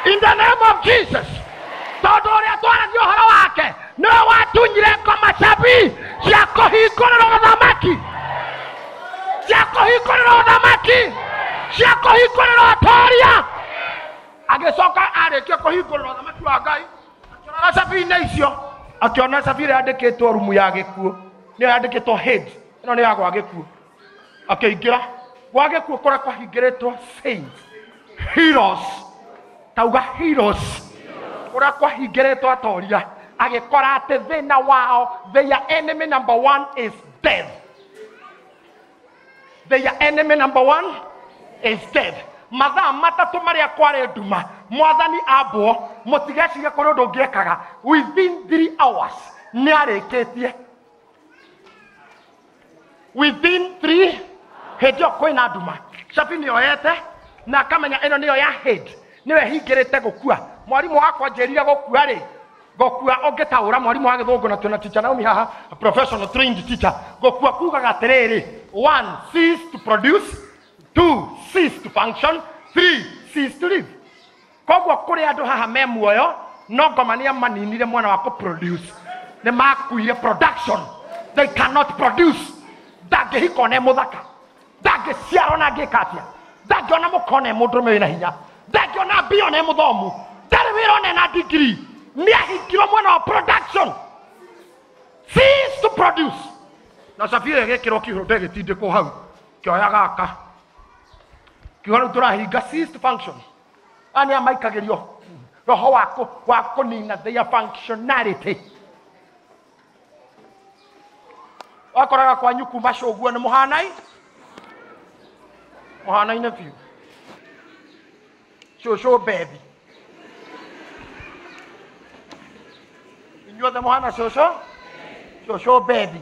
in the name of Jesus. Tondu uria twaragia uhoro wake niwe watunyire ngoma cabi cia kuhingũrĩrwo ũthamaki cia kũhingũrĩrwo ũtũũria agĩcoka arĩkia kũhingũrĩrwo ũthamaki wa Ngai akĩrora cabi-inĩ icio akiona cabi ĩrĩa yandĩkĩtwo rumu ya gĩkuũ nĩyo yandĩkĩtwo hate ĩno nĩ ya gwa gĩkuũ akĩingĩra gwa gĩkuũ kũrĩa kwahingĩrĩtwo saints heroes tauga heroes kũrĩa kwahingĩrĩtwo atoria agĩkora atĩ thĩna wao their enemy number 1 is death. Their enemy number 1 is death. Mathaa matatu marĩa kwarĩ nduma mwathani ambwo mũtigecirie kũrĩ ũndũ ũngĩekaga within 3 hours nĩ arĩkĩtie within 3 hĩndĩ ĩyo kwĩna nduma cabi nĩoyete na akamenya ĩno nĩyo ya hate niwe hingĩrĩte gũkua mwarimũ wakwa njĩrire gũkua rĩ gũkua ũngĩtaũra mwarimũ wa gĩthũngũ na twĩna teacher Naomi haha a professional trained teacher gũkua kugaga atĩrĩrĩ 1 cease to produce 2 cease to function 3 cease to live koguo kũrĩ andũ haha me muoyo no ngoma nĩ amaninire mwena wa produce nĩ makuire production they cannot produce ndangĩhika mũthaka ndangĩciara na ngĩka atĩa ndangĩona mũkona mũndũrũme wĩna hinya ndangĩona mbia na mũthomu ndarĩ wĩra one na degree nĩahingirwo mwena wa production cease to produce na cabire gĩkĩrwo kĩhũrũ ndegĩtindĩkwo hau kĩoya gaka kiugo rĩu tũrahinga cease to function ani amaikagĩrio roho wa kũnina their functionality wakoraga kwanyu kuma cũguo nĩ mũhanaine biũ cũcũ bebi inyuothe mũhana cũcũ bebi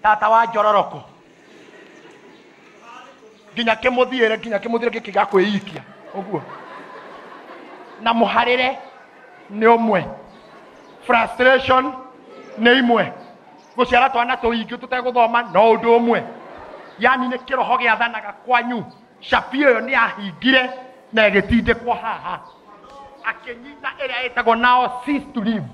tata wa njororoko nginya kĩmũthiĩre gĩkĩ gĩa kwĩikia ũguo na mũharĩre nĩ ũmwe frustration nĩ imwe gũciara twana tũingĩ tũtegũthoma no ũndũ ũmwe yani nĩ kĩroho gĩathanaga kwanyu cabi ĩyo nĩ ahingire na ĩgĩtindĩkwo haha akĩnyita ĩrĩa ĩtagwo now cease to live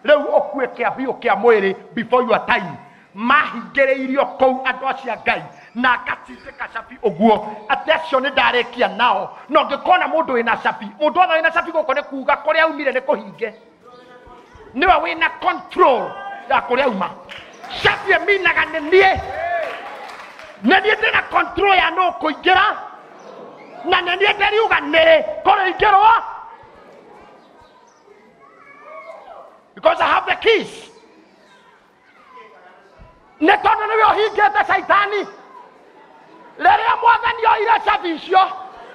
rĩu ũkue kĩambio kĩa mwĩrĩ before your time mahingĩrĩirio kũu andũ acia Ngai na akatindĩka cabi ũguo atĩ acio nĩ ndarĩkia nao no ngĩkona mũndũ wĩna cabi mũndũ othe wĩna cabi gũkũ nĩ kuuga kũrĩa aumire nĩ kũhinge niwe wĩna control ya kũrĩa auma cabi ĩminaga nĩ niĩ ndĩna control ya no kũingĩra na nĩ niĩ ndĩriuga nĩ kũrĩingĩrwo because I have the keys nĩ tondũ nĩwe ũhingĩte caitani rĩrĩa mwathani oire cabi icio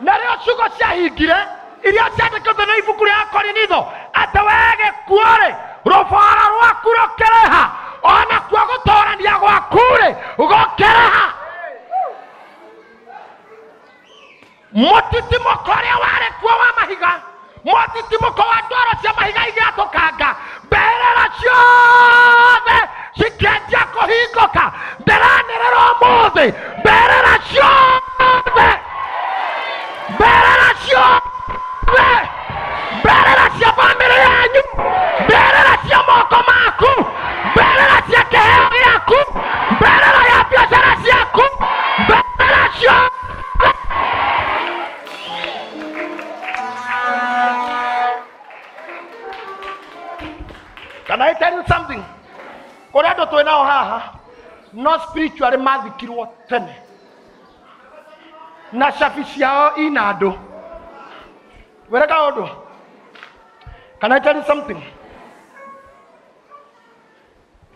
narĩo ciugo ciahingire iria ciandĩkĩtwo nĩ ibuku rĩa Korinitho atĩ wee gĩkuũ-rĩ rũbara rwaku rũkĩrĩha ona kuo gũtoorania gwaku-rĩ gũkĩrĩha mũtitimũko ũrĩa warĩ kuo wa mahiga mũtitimũko wa ndwaro cia mahiga igĩatũkanga mbĩrĩra ciothe cikĩanjia kũhingũka ndĩranĩrĩra ũmũthĩ mbĩrĩra ciothe mbĩrĩra cia bamĩrĩ yanyu mbĩrĩra cia moko maku mbĩrĩra cia kĩheo gĩaku mbĩrĩra ya biacara ciaku mbĩrĩra ciothe andũ twĩ nao haha no spiritually mathikirwo tene na shafi ciao ina andũ wereka ũndũ. Can I tell you something?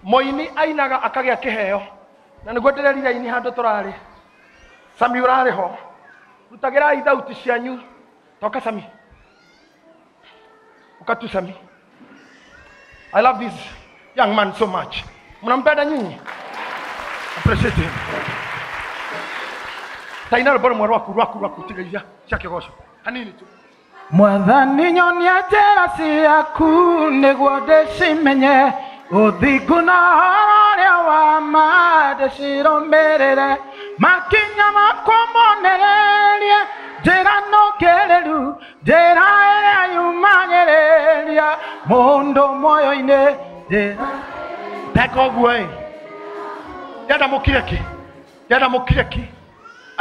Moini ainaga akagĩa kĩheo na nĩguo ndĩrerire ini handũ tũrarĩ. Sami ũrarĩ ho rutagirai thauti cianyu toka Sami ukatu Sami. I love this young man so much. Mnampenda nyinyi? Appreciate him. Taina rũboro mwe rwaku tigaia cia kĩgoco hanini tu. Mwathani nyonia njĩra ciaku nĩguo ndĩcimenye, ũthingu na ũrĩa wa ma ndĩcirũmĩrĩre, makinya makwa monererie njĩra nũkĩrĩru, njĩra ĩrĩa yumagĩrĩria mũndũ muoyo-inĩ njĩra. Teka ũguo yenda mũkireki.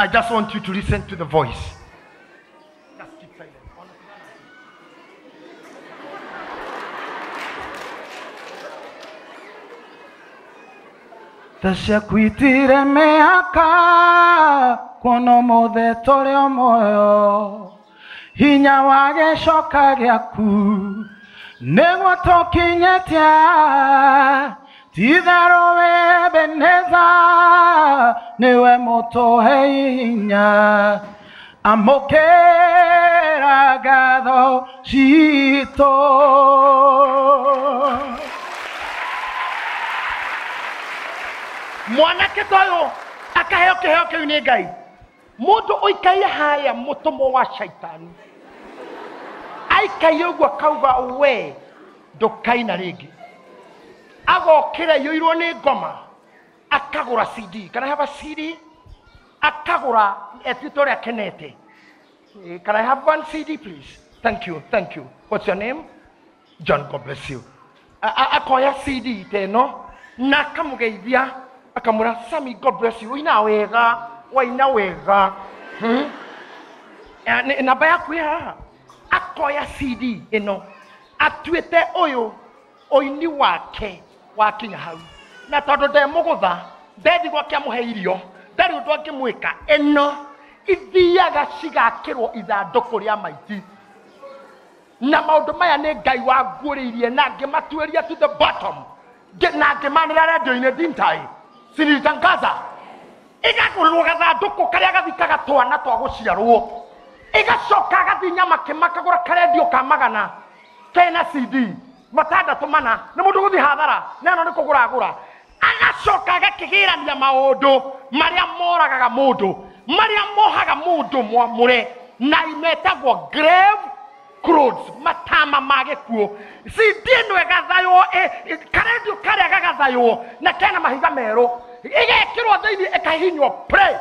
I just want you to listen to the voice. Just keep silent. Tashakwitire mehaka kuno mothe tũrĩ o muoyo, hinya wa gĩcoka gĩaku nĩguo tũkinyĩtie, ti-itherũ wĩ Ebeneza niwe mũtũhe hinya, amũkĩra ngatho citũ. Mwanake toyo akaheo kĩheo kĩu nĩ Ngai. Mũndũ ũikaire haya mũtũmwo wa shaitani aikaire ũguo akauga we ndũkaina rĩngĩ, agokĩra yũirwo nĩ ngoma akagũra CD. Can I have a CD? Akagũra etwĩtwo ũrĩa akenete. Can I have one CD please? Thank you. What's your name? John. God bless you. Akoya CD teno na akamũgeithia akamwĩra Sami, God bless you, waina wega namba yaku ya akoya CD ĩno atuĩte ũyũ ũini wake wakinya hau, na tondũ ndemũgũtha ndethi gwake amũhe irio ndarĩ ũndũ angĩmwĩka, ĩno ithiaga cigakĩrwo ithandũkũ rĩa maiti, na maũndũ maya nĩ Ngai wanguũrĩirie na ngĩmatuĩria to the bottom na ngĩmanĩra redio-inĩ ndintai silitangaza igakũrwo gathandũkũ karĩa gathikaga twana twa gũciarwo, igacoka gathi nyama kĩmakagũra karendio ka magana kena CD matandatũ mana nĩ mũndũ gũthi hathara na ĩno nĩ kũgũragũra, agacoka agakĩgĩrania maũndũ marĩa moragaga mũndũ, marĩa mohaga mũndũ mwamũre na imetagwo grave clothes, matama ma gĩkuũ. CD ĩno ĩgathaywo karendio karĩa gagathaywo na kena mahiga merũ, igekĩrwo thĩinĩ ĩkahihinywo play.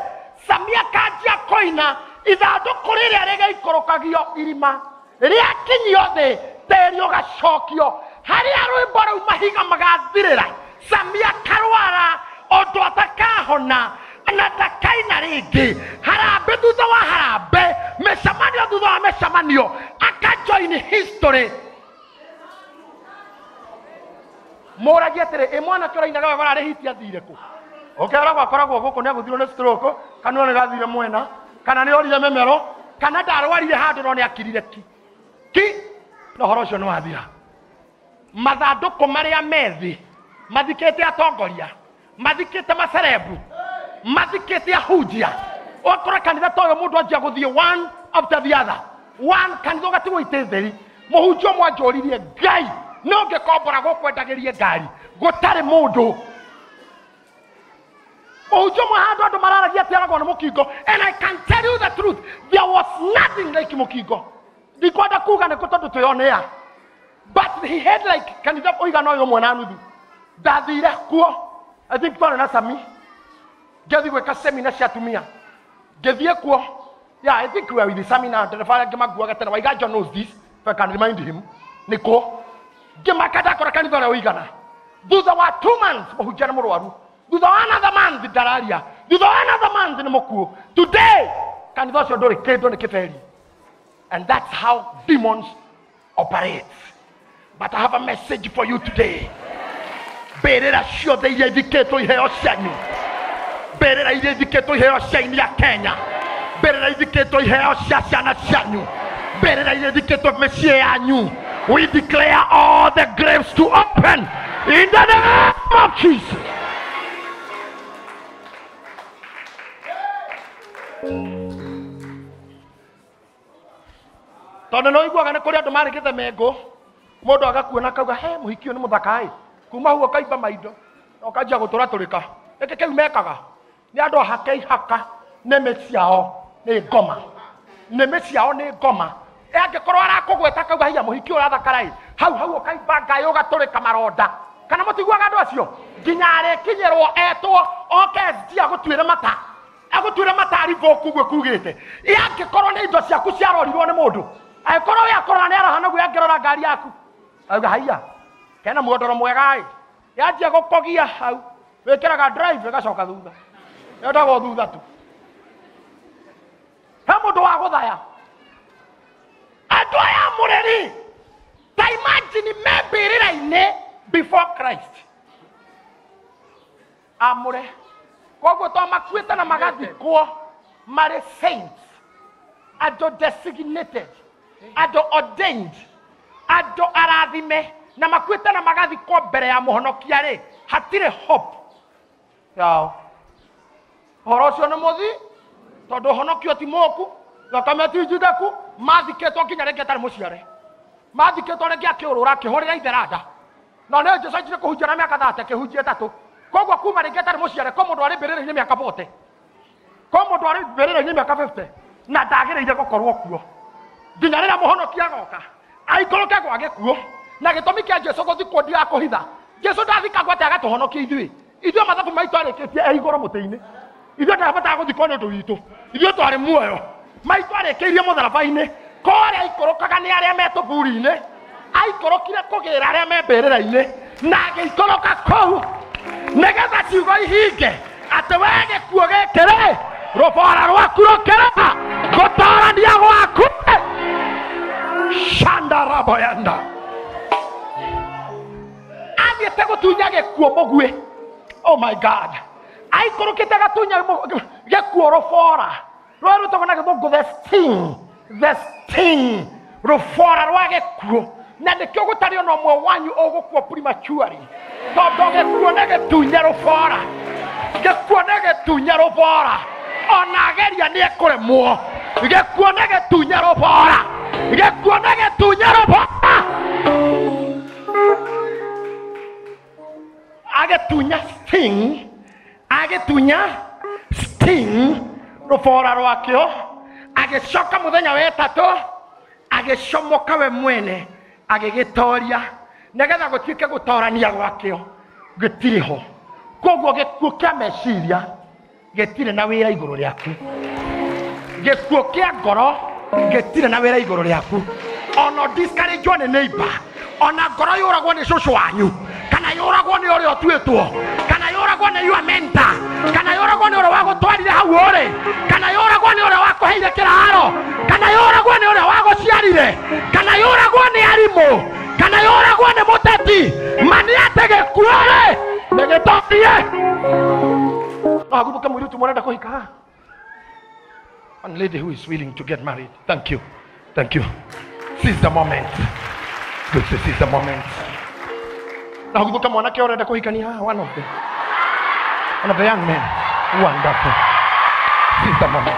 Samia kanjia koina ithandũkũ rĩrĩa rĩgĩikũrũkagio irima rĩakinyio thĩ tĩri ũgacokio harĩa rwĩmbo rũu mahiga magathirĩra. Samia karwara ũndũ atakahona na ndakaina rĩngĩ, harambe thutha wa harambe, mĩcemanio thutha wa mĩcemanio, akajoin history. Mũragia atĩrĩ mwanake ũrainaga wega arĩhitia thire kũ? Ũkera akoragwo gũkũ nĩ agũthirwo nĩ stroke kana nĩ gathire mwena kana nĩ orire memero kana ndarwarire handũ no nĩ akirire ki no horo ũcio nĩ wathira. Mathandũkũ marĩa methi mathikĩte atongoria, mathikĩte macerebu, mathikĩte ahunjia, okora kanitha toyo mũndũ anjia gũthiĩ one after the other, one kanitha ũgatigwo itĩtheri, mũhunjia ũmwe anjũririe Ngai no ngĩkombora gũkwendagĩrie ngari gũtarĩ mũndũ. Mũhunjia ũmwe handũ andũ mararagia atĩaragwo nĩ mũkingo, and I can tell you the truth, there was nothing like mũkingo. Ndikwenda kuga nĩ tondũ twĩonea, but he had like kanitha ũigana ũyũ ũmwe na nuthu. Ndathire kuo, I think twarĩ na Sami ngĩthiĩ gwĩka seminar cia atumia, ngĩthiĩ kuo, yeah, I think we were with the seminar, ndereba ngĩmaguaga tene, Waiga John knows this, so I can remind him, nĩkũ ngĩmaka ndakora kanitha ũrĩa ũigana. Thutha wa 2 months mũhunjia nĩ mũrwaru, thutha wa another month ndararia, thutha wa another month nĩ mũkuũ. Today kanitha ũcio ndũrĩ kĩndũ nĩ kĩberi. And that's how demons operate. But I have a message for you today. mbĩrĩra ciothe iria ithikĩtwo iheo cianyu, mbĩrĩra iria ithikĩtwo iheo cia aini a Kenya, mbĩrĩra ithikĩtwo iheo cia ciana cianyu, mbĩrĩra iria ithikĩtwo mĩciĩ yanyu, we declare all the graves to open in the name of Jesus. Tondũ no iguaga nĩ kũrĩ andũ marĩkĩte mengo, mũndũ agakuona kauga he mũhiki ũyũ nĩ mũthaka ĩ, kuma hau ũkaimba maindo na ũkanjia gũtũratũrĩka. Gĩkĩ kĩu mekaga nĩ andũ ahake ihaka, nĩmĩ ciao nĩ ngoma, nĩmĩ ciao nĩ ngoma. Angĩkorwo arakũgweta kauga hiya mũhiki ũyũ arathakara ĩ, hau ũkaimba ngayũ ũgatũrĩka maronda. Kana mũtiguaga andũ acio nginya arĩkinyĩrwo etwo oke agũtuĩre mata, agũtuĩre mata aribũku guo kugĩte. Angĩkorwo nĩ indo ciaku ciarorirwo nĩ mũndũ, angĩkorwo we akorwo nĩ arahana guo angĩrora ngari yaku auga haiya kena muondoro mwega ĩ, yanjia gũkogia hau wĩkĩraga drive ĩgacoka thutha, yendagwo thutha tu. He mũndũ wa gũthaya andũ aya mũreri, ta imagine me mbĩrĩra-inĩ before Christ amũre. Koguo to makuĩte na magathikwo marĩ saints, andũ designated, andũ ordained, andũ arathime, na makuĩte na magathikwo mbere ya mũhonokia rĩ, hatirĩ hope yao. Ũhoro ũcio nĩ mũthi tondũ ũhonokio ti mũku, thakame ti njithaku, mathikĩtwo nginya rĩngĩ atarĩ mũciare, mathikĩtwo rĩngĩ akĩũrũra akĩhũrĩra itheranda, na nĩ Jesũ aitire kũhunjia na mĩaka 30 akĩhunjia 3. Koguo kuma rĩngĩ atarĩ mũciare, ko mũndũ arĩ mbĩrĩra-inĩ mĩaka 40, ko mũndũ arĩ mbĩrĩra-inĩ mĩaka 50, na ndagĩrĩire gũkorwo kuo nginya rĩrĩa mũhonokia agoka aikũrũke gwa gĩkuũ. Na gĩtũmi kĩa Jesũ gũthikwo ndigakũhitha, Jesũ ndathikagwo atĩ agatũhonokia ithuĩ mathabu maitũ arĩkĩtie igũrũ mũtĩ-inĩ, ithuĩ ndabatara gũthikwo nĩ ũndũ witũ, ithuĩ twarĩ muoyo, maitũ arĩkĩirie mũtharaba-inĩ. Kũrĩa aikũrũkaga nĩ arĩa metũburi-inĩ, aikũrũkire kũgĩra arĩa me mbĩrĩra-inĩ, na agĩikũrũka kũu nĩgetha ciugo ihinge atĩ we gĩkuũ gĩkĩ rĩ, rũbora rwaku rũkĩrema gũtoorania gwaku. Shandaraboyanda athiĩte gũtunya gĩkuũ mũguĩ. Oh my God, aikũrũkĩte gatunya gĩkuũ rũbora rũrĩa rũtagwo na gĩthũngũ the sting, rũbora rwa gĩkuũ. Na nĩkĩo gũtarĩ ona ũmwe wanyu ũgũkua prematurely, tondũ gĩkuũ nĩ gĩtunye rũbora, gĩkuũ nĩ gĩtunye rũbora, ona ageria nĩ ekũremwo. Gĩkuũ nĩ gĩtunye rũbora, gĩkuũ nĩ gĩtunye rũbora. Agĩtunya sting rũbora rwakĩo, agĩcoka mũthenya wa ĩtatũ agĩcomoka we mwene agĩgĩtoria, nĩgetha gũtuĩke gũtorania gwakĩo gĩtirĩ ho. Koguo gĩkuũ kĩa meciria gĩtirĩ na wĩra igũrũ rĩaku, gĩkuũ kĩa ngoro gĩtirĩ na wĩra igũrũ rĩaku. Ona discourage nĩ neighbor, ona ngoro yũragwo nĩ cũcũ wanyu, kana yũragwo nĩ ũrĩa ũtuĩtwo, kana yũragwo nĩ your mentor, kana yũragwo nĩ ũrĩa wagũtwarire hau ũrĩ, kana yũragwo nĩ ũrĩa wakũheire kĩraharo, kana yũragwo nĩ ũrĩa wagũciarire, kana yũragwo nĩ arimũ, kana yũragwo nĩ mũteti, mani atĩ gĩkuũ rĩ nĩ gĩtorie. No agutuke mũirĩtu mũrenda kũhika. One lady who is willing to get married. Thank you. Thank you. Seize the moment. Good to seize the moment. Na agutuke mwanake ũrenda kũhikania. One of the young men. Wonderful. Seize the moment.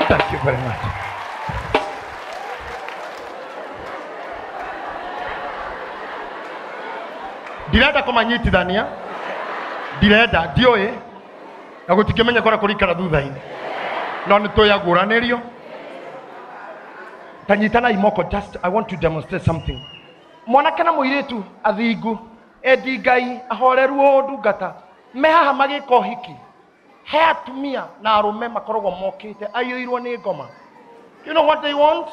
Thank you very much. Direda kũmanyitithania. Direda ndiũĩ. Na gũtikĩmenya kũrĩa kũrikara thutha-inĩ. No nĩ twĩagũranĩrio. Tanyitana imoko, just I want to demonstrate something. Mwanake na mũirĩtu athingu, endi Ngai, ahoreru ndungata, me haha magĩka ũhiki. He atumia na arũme makoragwo mokĩte aiyũirwo nĩ ngoma. You know what they want?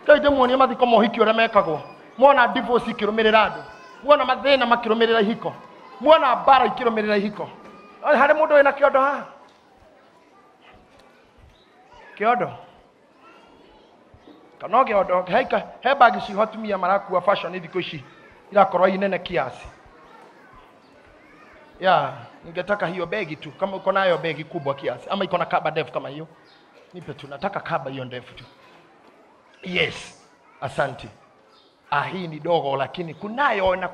Kai ndĩmuonie mathiko ma ũhiki ũrĩa mekagwo. Muona divorce ikĩrũmĩrĩra andũ, muona mathĩna makĩrũmĩrĩra ihiko, muona mbara ikĩrũmĩrĩra ihiko. Harĩ mũndũ wĩna kĩondo haha? Kĩondo kana kĩondo he bagi ciho atumia marakua fashion thikũ ici irakorwo inene kiasi. Ya, ningetaka hiyo begi tu. Kama uko nayo begi kubwa kiasi ama iko na kaba ndefu kama hiyo. Nipe tu, nataka kaba hiyo ndefu tu. Yes. Asante. Hii ni dogo lakini kunayo na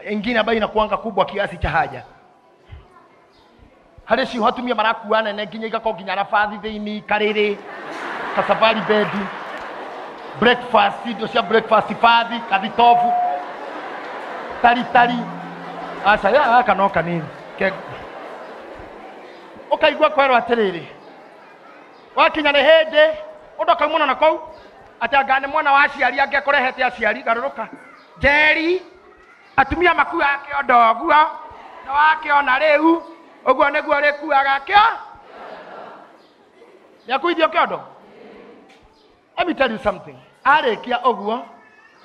ingine ambayo inakuanga kubwa kiasi cha haja. Hale si hatumia marakuana na nginya igako nginya nafathi thiini kariri kasafari bed breakfast ndio cia breakfast fathi kathitofu tari acha ya kana kanini ukaigua kwero atiriri wakinya ne hende undoka muno na kou atangane mwana wa aciari ange kurehete aciari garuruka Jerry atumia maku yake odoguo na wake ona riu oguo neguo rikuaga kio yakuithio kiondo. Let me tell you something. Arekia oguo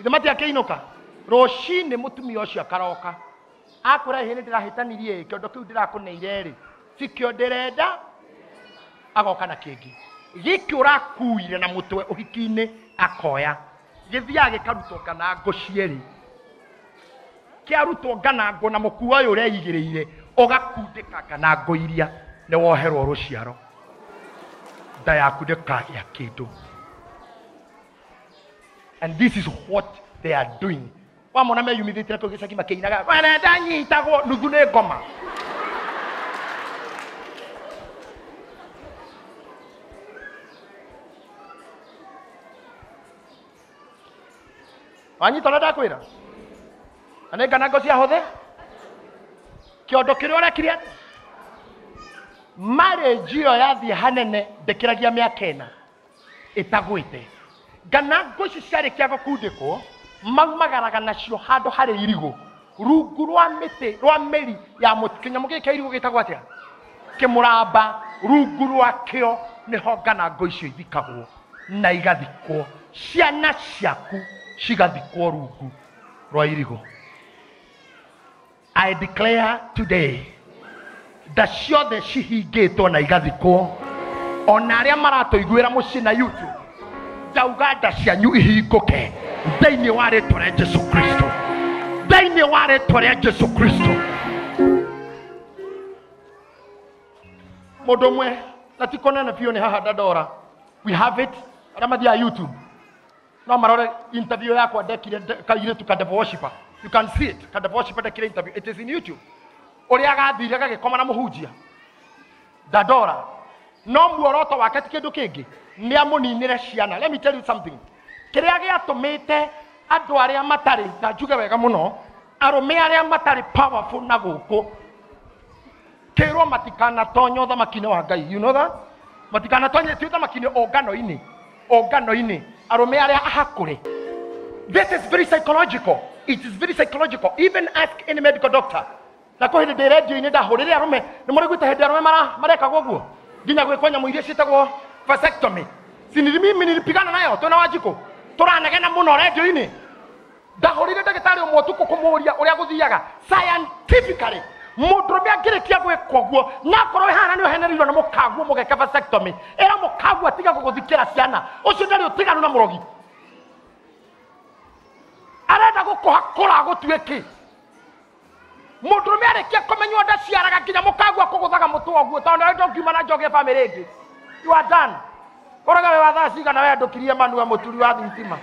ithemati akeinuka roshini mutumia ucio akaroka akura hini ndirahitanirie kiondo kiu ndirakuneire ri sikio ndirenda agoka na kingi giki urakuire na mutwe uhiki-ini akoya githia gikarutwo kana ngo cieri kiarutwo nganango na mukuo uyu ureigiriire ugakundika kana ngo iria ne woherwo ruciaro nda yaku ndikagia kindu. And this is what they are doing. Wamona meyumithitire ko gicaki makeinaga wana ndanyitagwo nuthu ni ngoma. Wanyita na ndakwira anenga nango cia hothe kiondo kiria urekire marriage yo yathi hanene ndekiragia miaka ena itagwite nganango ici ciarikia gukundikwo maumagaraga nacio handu hari irigo rungu rwa miti rwa meri ya mutikinyamu giki irigo gitagwo atia kimuramba rungu rwa kio niho nganango icio ithikagwo na igathikwo ciana ciaku cigathikwo rungu rwa irigo. I declare today that ciothe cihingitwo na igathikwo ona aria maratoiguira mucii na YouTube ndauga nda cianyu ihinguke thĩinĩ wa rĩtwa rĩa Jesu Kristo, thĩinĩ wa rĩtwa rĩa Jesu Kristo. Mũndũ ũmwe na ti konene biũ nĩ haha ndandora, we have it arĩa mathiaga YouTube no marore interview yakwa ndekire kairĩtu ka devil worshiper. You can see it. Ka devil worshiper ndekire interview, it is in YouTube. Ũrĩa agathire gagĩkoma na mũhunjia ndandora no muoroto wake ti kĩndũ kĩngĩ nĩ amũninire ciana. Let me tell you something. Kĩrĩa gĩatũmĩte andũ arĩa matarĩ na njuge wega mũno arũme arĩa matarĩ powerful na gũkũ kĩrwo matikanatonye ũthamaki-inĩ wa Ngai. You know that? Matikanatonye ti ũthamaki-inĩ ongano-inĩ arũme arĩa ahakũre. This is very psychological. It is very psychological. Even ask any medical doctor. Na kwa hindi radio-inĩ ndahũrĩre arũme nĩ mũrĩgwĩte hĩndĩ arũme marekagwo ũguo nginya gwĩkwo nyamũ iria ciĩtagwo vasectomy. Mimi nilipigana nayo tuna Wanjiku turanegena muno radio-inĩ ndahũrĩre ndagĩtarĩ ũmwe ũtukũ kũmũria ũrĩa gũthiaga scientifically mũndũrũme angĩrĩkia gwĩkwo ũguo na korwo hana nĩ ũhenereirwo nĩ mũkaguo mũgeka vasectomy ĩra mũkaguo atiga gũgũthikĩra ciana ũcio ndarĩ ũtiganu na mũrogi arenda gũkũhakũra gũtuĩke mũndũrũme arĩkia kũmenywo ndaciaraga nginya mũkaguo kũgũthaga mũtwe ũguo tondũ nĩ ngiuma na njoge family ĩngĩ. You are done. Koraga we wathaa cigana we ndũkirie manua mũturi wa thitima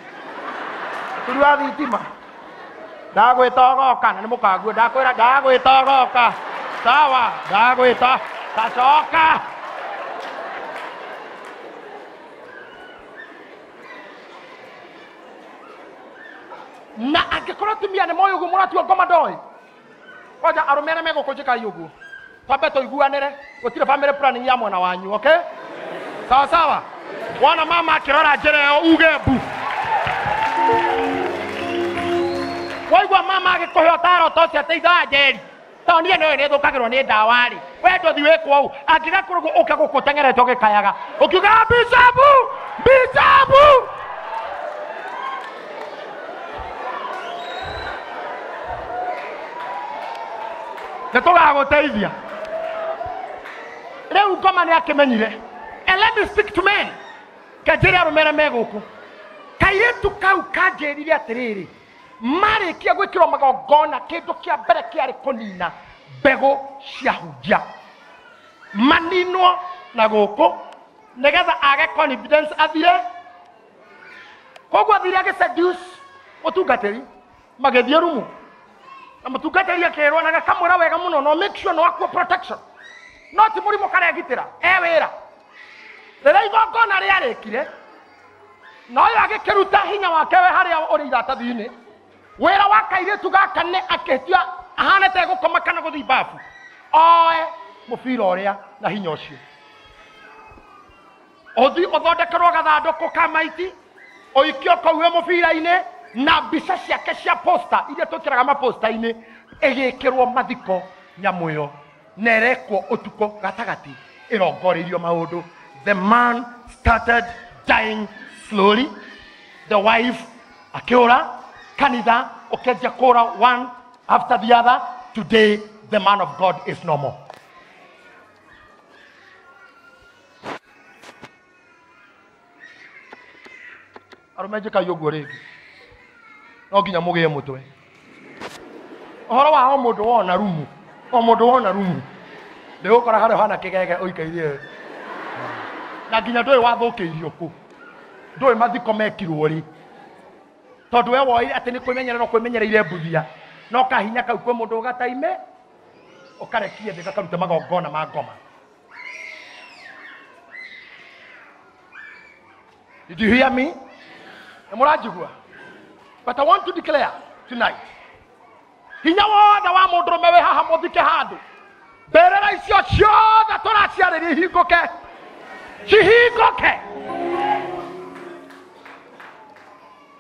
ndagwĩta ũgoka na nĩ mũkaguo ndakwĩra ndagwĩta ũgoka sawa ndagwĩta tacoka na angĩkorwo tumia nĩ moĩ ũguo mũratua ngoma ndoĩ kwanja arũme arĩa megũkũnjĩka ũguo twambe tũiguanĩre gũtirĩ family planning ya mwena wanyu. Okay, sawa sawa. Wana mama akirora njĩra ĩyo uge mbu waigua mama agĩkũhe ũtaaro ta ũcio atĩ ithaa Njeri tondũ niĩ nĩũĩ nĩthũkagĩrwo nĩ ndawa-rĩ we ndũthi wĩkwo ũũ angĩgakorwo ũke gũkũteng'erete ũgĩkayaga ũkiuga bicabu nĩtũgagũteithia rĩu ngoma nĩ akĩmenyire. And let me speak to men. Kajeri arũme megũkũ kairĩtu kau kanjĩrire atĩrĩrĩ marĩkia gwĩkĩrwo magongona kĩndũ kĩa mbere kĩarĩ kũnina mbego cia hunjia maninwo na guku negetha age confidence athire koguo athire agiseduce mutungatiri magethie rumu na mutungatiri akirwo na gakamwira wega muno no make sure no akwa protection no ti murimo karegitira wira rĩrĩa igongona rĩarĩkire no yo agĩkĩruta hinya wake we harĩa ũrĩ iratathi-inĩ wĩra wa kairĩtu gaka nĩ akĩtia ahana ta gũkoma kana gũthiĩ bafu oe mũbira ũrĩa na hinya ũcio ũthiĩ ũthondekerwo gathandũkũ ka maiti ũikio kũu mũbira-inĩ na mbica ciake cia posta iria tũkĩraga maposta-inĩ ĩgĩkĩrwo mathiko nyamũ ĩyo na ĩrekwo ũtukũ gatagatĩ ĩrongoreirio maũndũ. The man started dying slowly. The wife akiora, kanitha ukeja kora one after the other. Today the man of God is no more. Arumejeka yogore. Oginya muge mutwe. Ohoro wa omodo wona rumu. Omodo wona rumu. Leo kora hare hana kigege oikairie. Na ginya ndoi wathũkĩirio kũ ndoi mathiko mekirwo ri tondu we woire ati ni kwĩmenyereire mbuthia no kahinya kau kwĩ mũndũ gataime ũkarekie thĩ gakaruta magongona ma ngoma. Did you hear me? Mũranjigua? But I want to declare tonight hinya wothe wa mũndũrũme wĩ haha mũthike handũ mbĩrĩra icio ciothe tũraciarĩria ihingũke.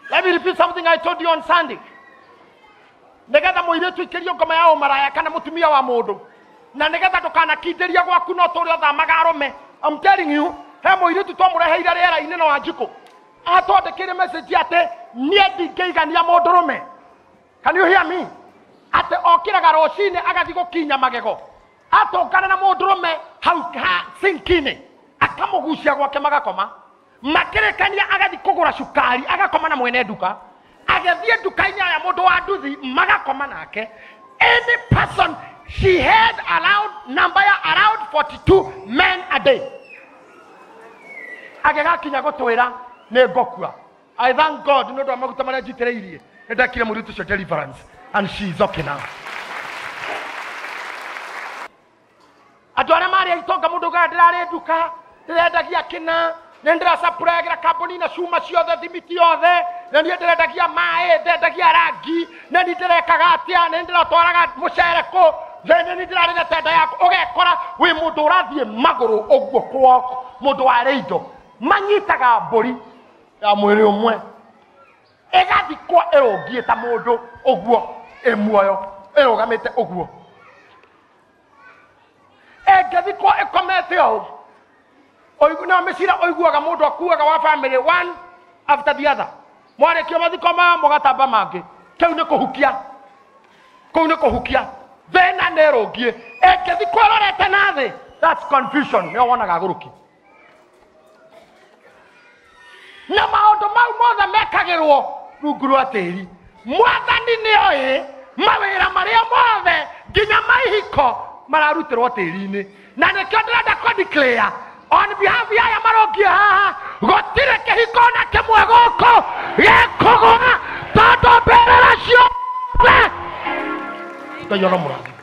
Let me repeat something I told you on Sunday. Negetha muiretu ikirio ngoma ya umaraya kana mutumia wa mundu na negetha ndukanakinderia gwaku no turi othamaga arume. I'm telling you, he muiretu twamureheire rĩera-inĩ na Wanjikũ atwandĩkĩire message ate nie ndingĩigania mũndũrũme. Can you hear me? Ate okiraga rũcinĩ agathi gũkinya magego atũngana na mũndũrũme hau sinki-inĩ akamugucia gwake magakoma makĩrĩkania agathi kũgũra cukari agakoma na mwene nduka agethie nduka-inĩ ya mũndũ wa nduthi magakoma nake. Any person she had around 42 men a day agĩgakinya gũtwĩra nĩ ngũkua. I thank God nĩ ũndũ wa maguta marĩa njitĩrĩirie nĩ ndekire mũirĩtu ũcio deliverance and she is okay now. Andũ arĩa marĩ itonga mũndũ ga ndĩrarĩ nduka ndĩrendagia kĩna nĩ ndĩracapuragira kambuni na cuma ciothe thimiti yothe na niĩ ndĩrendagia maĩ ndendagia rangi na niĩ ndĩrekaga atĩa nĩ ndĩratwaraga mũcere kũ nĩ ndĩrarĩre tenda yaku ũgekora wĩ mũndũ ũrathiĩ magũrũ ũguo kwako mũndũ warĩ indo manyitaga mbũri ya mwĩrĩ ũmwe ĩgathikwo ĩrũngiĩ ta mũndũ ũguo ĩmuoyo ĩrũgamĩte ũguo ĩngĩthikwo ĩkomete ũũ na mecira oiguaga mũndũ akuaga wa family one after the other mwarĩkio mathiko ma mũgatamba mangĩ kĩu nĩ kũhukia thĩna nĩ ĩrũngiĩ ĩngĩthikwo ĩrorete na thĩ that's confusion nĩyo wonaga agũrũki na maũndũ mau mothe mekagĩrwo rungu rwa tĩri. Mwathani nĩoĩ mawĩra marĩa mothe nginya maihiko mararutĩrwo tĩri-inĩ na nĩkĩo ndĩrenda kũdeclare on behalf ya aya marongia haha gũtirĩ kĩhiko na kĩmwe gũkũ gĩkũgũa tondũ mbĩrĩra ciothe Ngai ona mũrathime.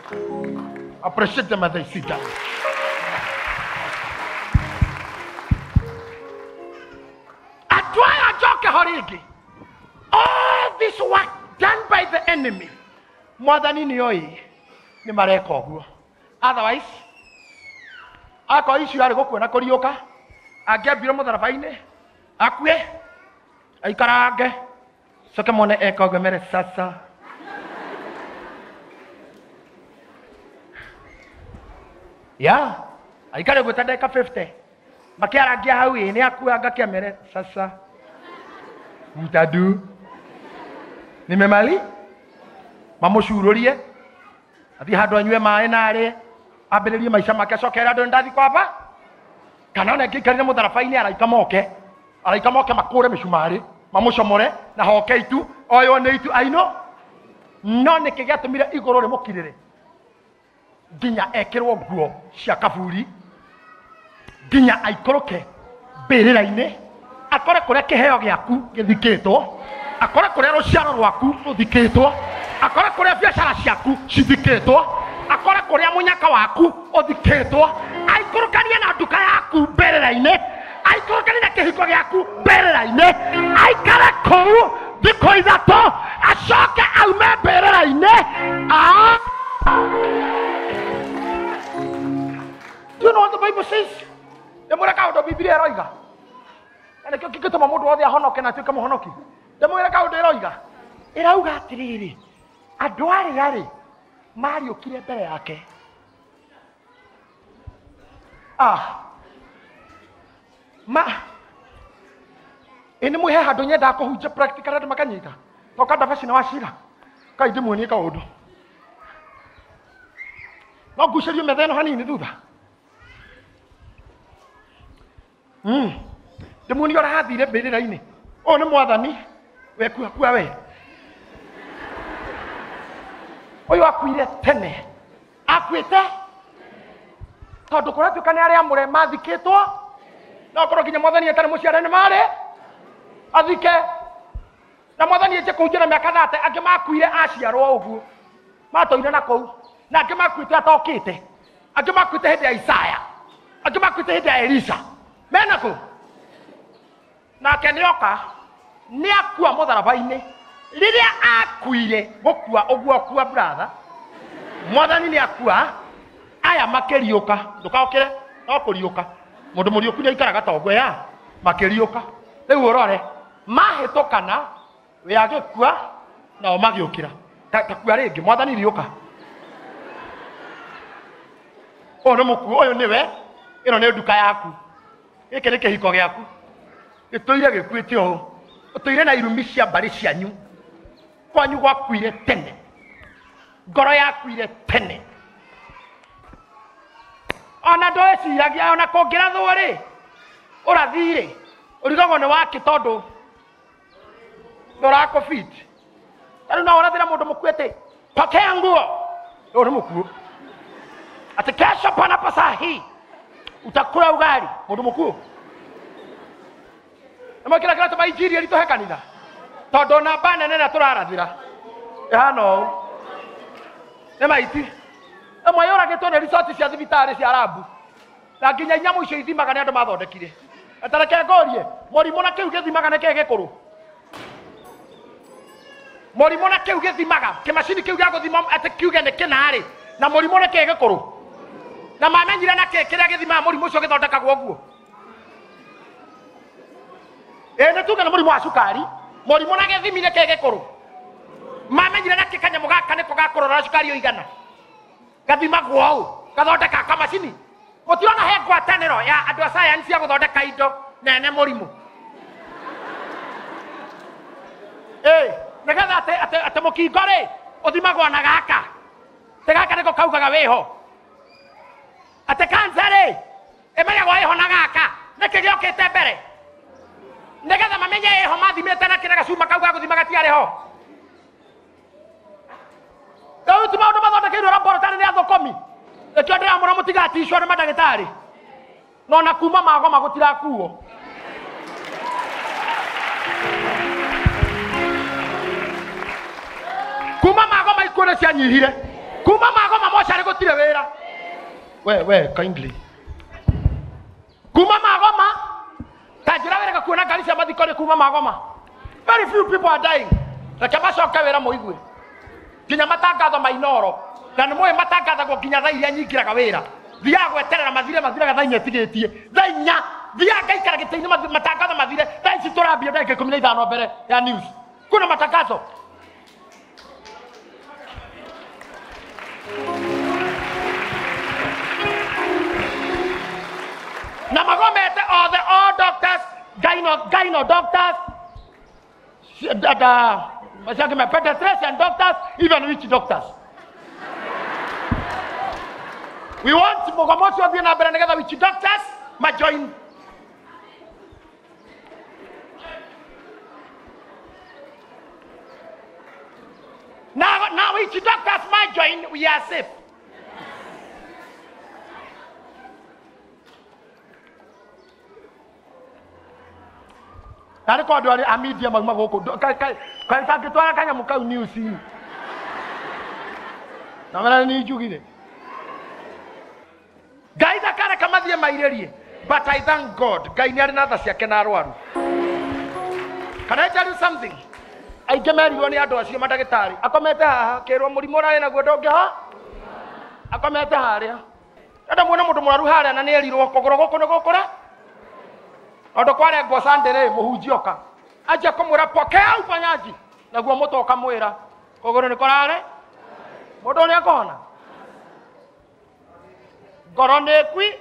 Appreciate them as they sit down. Atwaya njoke horingi. All this work done by the enemy Mwathani nĩoĩ nĩ mareka ũguo. Otherwise akwa icio arĩ gũkua na kũriũka angĩambire mũtharaba-inĩ akue aikarange coke mone eka ũguo mere sasa ya aikare ũguo ta ndagĩka 50 makĩarangia hau nĩ akua ngakĩamere sasa mtadu nimemali mamũcurũrie athiĩ handũ anyue maĩ narĩ ambĩrĩrie maica make acokera andũ ndathi kwamba kana ona ngĩikarire mũtharaba-inĩ araika moke makũre mĩcumarĩ mamũcomore na hoke itu oywo nĩ itu aino no nĩkĩ gĩatũmire igũrũ rĩmũkirĩre nginya ekirwo nguo cia kaburi nginya aikoroke mbĩrĩra-inĩ akore kũrĩa kĩheo gĩaku gĩthikĩtwo akore kũrĩa rũciaro rwaku rũthikĩtwo akore kũrĩa biacara ciaku cithikĩtwo akore kũrĩa mũnyaka waku ũthikĩtwo aikũrũkanie na nduka yaku mbĩrĩra-inĩ aikũrũkanie na kĩhiko gĩaku mbĩrĩra-inĩ aikare kũu thikũ ithatũ acoke aume mbĩrĩra-inĩ. Do you know what the Bible says? Ndĩmwĩre kaũndũ Biblia ĩroiga na nĩkĩo kĩngĩtũma mũndũ wothe ahonoke na atuĩke mũhonoki. Ndĩmwĩre kaũndũ ĩroiga ĩrauga atĩrĩrĩ andũ arĩa mariũkire mbere yake ini muhe handũ nyendaga kũhunjia practical andũ makanyita toka ndabeci na wacira kai ndĩmuonie kaũndũ no ngucĩrio metha ĩno hanini thutha ndĩmuonie ũrĩa hathire mbĩrĩra-inĩ ũyũ nĩ mwathani wekua we ũyũ akuire tene akuĩte tondũ kũratuĩka nĩ arĩa amũre mathikĩtwo no korwo nginya mwathani atarĩ mũciare nĩ marĩ athike na mwathani ĩnje kũhunjia na mĩaka 30 angĩ makuire aciarwo ũguo matũire na kũu na angĩ makuĩte atokĩte angĩ makuĩte hĩndĩ ya Isaya angĩ makuĩte hĩndĩ ya Elisha mena kũ nake nĩoka nĩ akua mũtharaba-inĩ rĩrĩa akuire gũkua ũguo kua brother mwathani nĩ akua aya makĩriũka ndũkaũkĩre no kũriũka mũndũ mũriũku nĩ aikaraga tongwe ya makĩriũka rĩu ũrore mahĩtũkana we agĩkua nao magĩũkĩra takua rĩngĩ mwathani riũka ũyũ nĩ mũkuũ ũyũ nĩwe ĩno nĩ nduka yaku gĩkĩ nĩ kĩhiko gĩaku gĩtũire gĩkuĩte ũũ ũtũire na irumi cia mbarĩ cianyu kwanyu gwakuire tene ngoro yakuire tene ona ndwĩciragia ona kũngĩrathwo rĩ ũrathirĩ ũrigagwo nĩ waki tondũ ndũrakũfit tarĩu no ũrathĩra mũndũ mũkuĩte pokea nguo ũyũ nĩ mũkuũ atĩ kesho panapo saa hii utakula ugali mũndũ mũkuũ nĩmwĩkĩra kĩratũ mainjiria ritũhe kanitha tondũ namba nene na tũrarathĩra ĩhana ũũ nĩ maiti ĩmwe yũragĩtwo nĩ resort cia thibitarĩ cia Arabu na nginya nyamũ icio ithimaga nĩ andũ mathondekire atareke ngorie mũrimũ na kĩu gĩthimaga nĩ kĩĩ gĩkũrũ mũrimũ na kĩu gĩthimaga kĩmacini kĩu gĩa gũthima atĩ kiuge nĩ kĩnarĩ na mũrimũ nĩ kĩĩ gĩkũrũ na mamenyire na kĩrĩa gĩthimaga mũrimũ ũcio gĩthondekagwo ũguo nĩ tuge nĩ mũrimũ wa cukari mũrimũ na gĩthimi nĩ kĩĩ gĩkũrũ mamenyire na kanyamũ gaka nĩko gakũrora cukari ũigana gathimagwo ũũ gathondeka kamacini gũtirona he ngwatanĩro ya andũ a science ya gũthondeka indo nene mũrimũ nĩgetha atĩ mũkingo rĩ ũthimagwo na gaka te gaka nĩko kaugaga wĩho atĩ kansa rĩ ĩmenyagwo ĩho na gaka nĩkĩ gĩokĩte mbere nĩgetha mamenye ĩho mathimĩte na kĩrĩa gacuma kau ga gũthima gatiarĩ ho rĩu ti maũndũ mathondekeirwo laboratory nĩ athũkũmi ĩkĩo ndĩramũra mũtigaticwo nĩ mandagĩtarĩ no na kuma magoma gũtirakuo kuma magoma ikuũ nĩ cianyihire kuma magoma mocarĩ gũtirĩ wĩra we kindly kuma magoma ta njĩra wĩrĩga kuona ngari cia mathiko nĩ kuma magoma very few people are dying reke macoke wĩra mũigue nginya matangatho mainoro na nĩ mũĩ matangathagwo nginya thaa iria nyingĩraga wĩra thiaga gweterera mathiraga thaa inya ĩtigĩtie thaa inya thiaga ngaikara gĩtĩ-inĩ matangatho mathire thaa ici tũrambia ndagĩka 15 mbere ya news kuna matangazo na magomete all doctors gyno doctors pediatrician doctors even witch doctors we want mugomoci ũthiĩ na mbere nĩgetha witch doctors majoin now witch doctors majoin we are safe Tari kwa ndo a media magma goko. Kai takitwara kanya mukau news. Na mara ni jugire. Ngai ndakara kamathie mairerie. But I thank God. Ngai ni ari na tha ciake na arwaru. Can I tell you something? Aigemerirwo ni andu acio madagitari. Akomete haha kirwo murimo rari naguo ndonge ha. Akomete haria. Nda muona mundu muraru haria na ni erirwo kogoro goko ni gukura. Ondo kware ngo sandere muhunjioka. Aje kumwira pokea ufanyaji. Naguo mutoka mwira. Kogoro ni korare. Mundu ni akona. Ngoro ni kwi.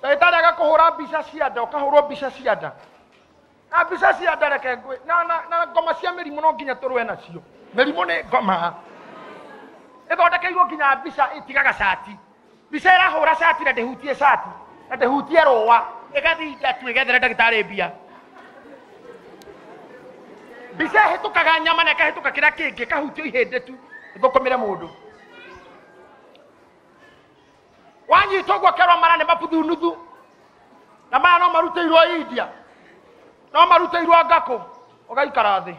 Daitari agakuhura mbica cia nda ukahurwo mbica cia nda. Na mbica cia nda reke ngwe na ngoma cia mirimu no nginya turwe nacio. Mirimu ni ngoma. Ithondekeirwo nginya mbica itigaga cati. Mbica irahura cati na ndehutie cati. Na ndehutie roa. Igathinda tu igethera ndagitari mbia. Mbica hitukaga nyama na kahituka kira kingi kahutio ihinde tu. Thukumire mundu. Wanyi togwa kerwa marane maputhu nuthu. Na mara no maruteirwo India. No maruteirwo ngako. Ugaikara thi.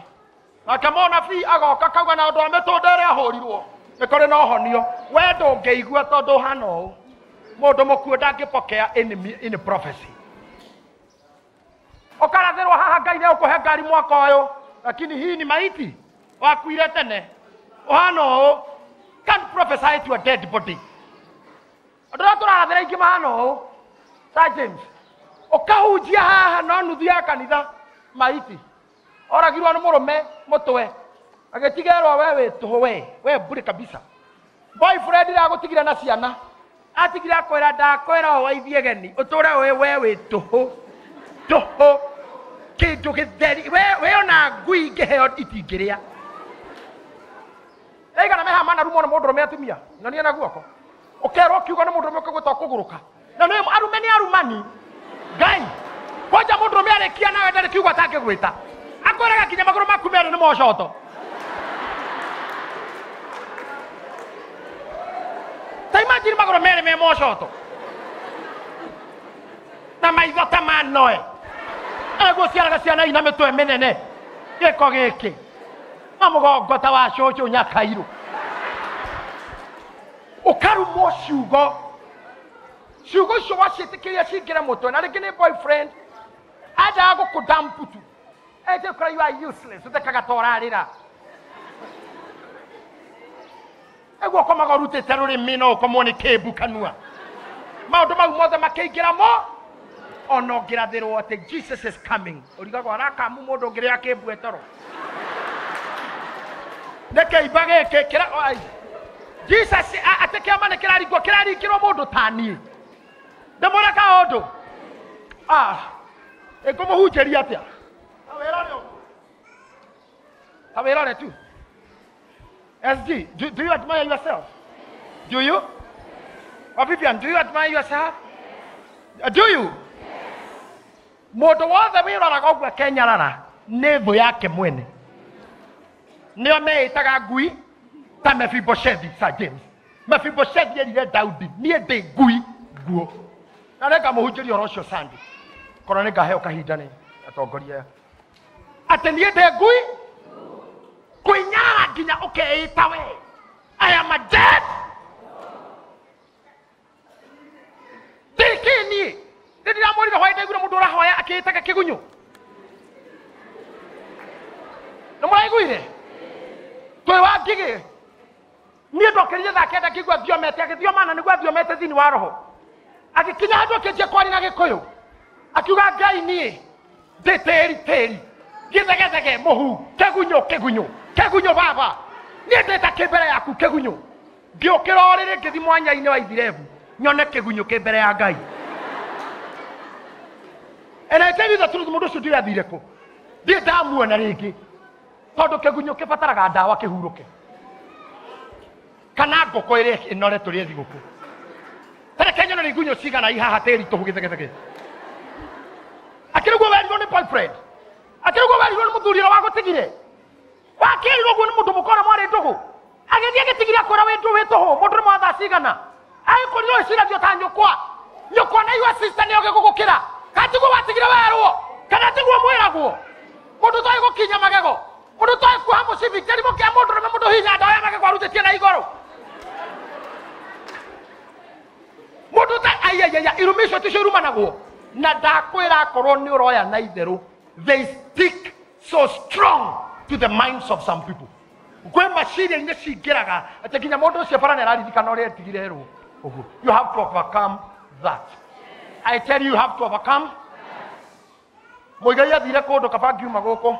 Na kamona fi agoka kauga na ndo ametondere ahurirwo. Nikore no honio. We ndungeigua tondu hana u. Mundu mukuo ndangipokea in prophecy. Okarathirwo haha Ngai ni ukuhe ngari mwaka uyu. Lakini hii ni maiti. Wakuire tene. Uhana u. Can't prophesy to a dead body. Adora turarathira ingi mahano Sir James okahunjia haha no nuthu ya kanitha maiti oragirwo ni murume mutwe agetigerwo we wituho we bure kabisa boyfriend ira gutigira na ciana atigira akwira ndakwira waithie geni uture we wituho toho kindu githeri we ona ngui ngeheo itingiria eigana meha mana rumo na mundurume atumia nyonia na guoko. Okero kiugo ni mundu mwe gwita kuguruka. Na no arume ni arumani. Ngai. Koja mundu mwe arekia nawe ndari kiugo atake gwita. Akoraga kinya maguru maku mere ni mocoto. Ta imagine maguru mere me mocoto. Na maitho ta manoe. Ego ciaraga ciana ina mitwe minene. Giko giki. Na mugongo ta wa coco nyakairu. Ukarumo ciugo cio wacitikiria cingira mutwe na ringi ni boyfriend aja gukudamputu ete kora you are useless utekaga torarira ego komaga rutete rurimi no komoni kebu kanua maundu mau mothe makiingira mo ono ngirathirwo ati Jesus is coming urigaga arakamu mundu ngiria kebu etoro neke ibage kekira ai Jesus ateke amane kirarikirwo mundu tani ndamora ka ondo ekumuhunjeria atia awera tu SG do you admire yourself? Do you? Vivian, do you admire yourself? Do you? Mundu wothe wirora gogwe Kenya rara netho yake mwene nio meitaga ngui ta Mephibosheth Sir James. Mephibosheth yerire Daudi nie de ngui guo. Na rega muhunjiri orocio Sunday. Korwo ni ngaheo kahinda ni atongoria. Ate nie de ngui kuinyara nginya ukeita we. I am a dead. Tikini. Ndira muri hoya ndegura mundu rahoya akiitaga kigunyu. No muraiguire? Twe wangige. Ni ndokerire thakenda kigwa thiomete agithiomana nigwa thiomete thini wa roho. Akikinya handu akenjia kwari na gikuyu. Akiuga Ngai nie teri githegethege muhu kegunyo baba nie ndeta kimbere yaku kegunyo ngiukira orire ngithi mwanya-ini wa Ithirebu nyone kegunyo kimbere ya Ngai. And I tell you the truth, mundu ucio ndirathire ku ndi ndamuona ringi tondu kegunyo kibataraga ndawa kihuruke kana ngoko ire inore turie thiguku tare Kenya no gunyo cigana ihaha teri tugithegethege akirugwo werirwo ni boyfriend akirugwo werirwo ni muthuriro wa gutigire wakirwo gwo ni mundu mukora mwari ndugu agithie gitigire akora we ndu wituho mundu mwatha cigana ai kuriro cirathio ta nyukwa na iwa sister ni oge gugukira Katigo watigire werwo. Kana tigwo mwiragwo. Mundu toi gukinya magego. Mundu toi kuhamu civic. Tari mo kia mundu mundu hinya ndoya magego arutetie na igoro. Mundu ta ayayaya irumisho tishuruma nagwo. Na ndakwira korwo ni uroya na itheru. They stick so strong to the minds of some people. Kwe mashiri ine cingiraga atekinya mundu ucio barane araririkana uria etigire ru. You have to overcome that. I tell you have to overcome. Muigai athire kundu kabangi uma guku.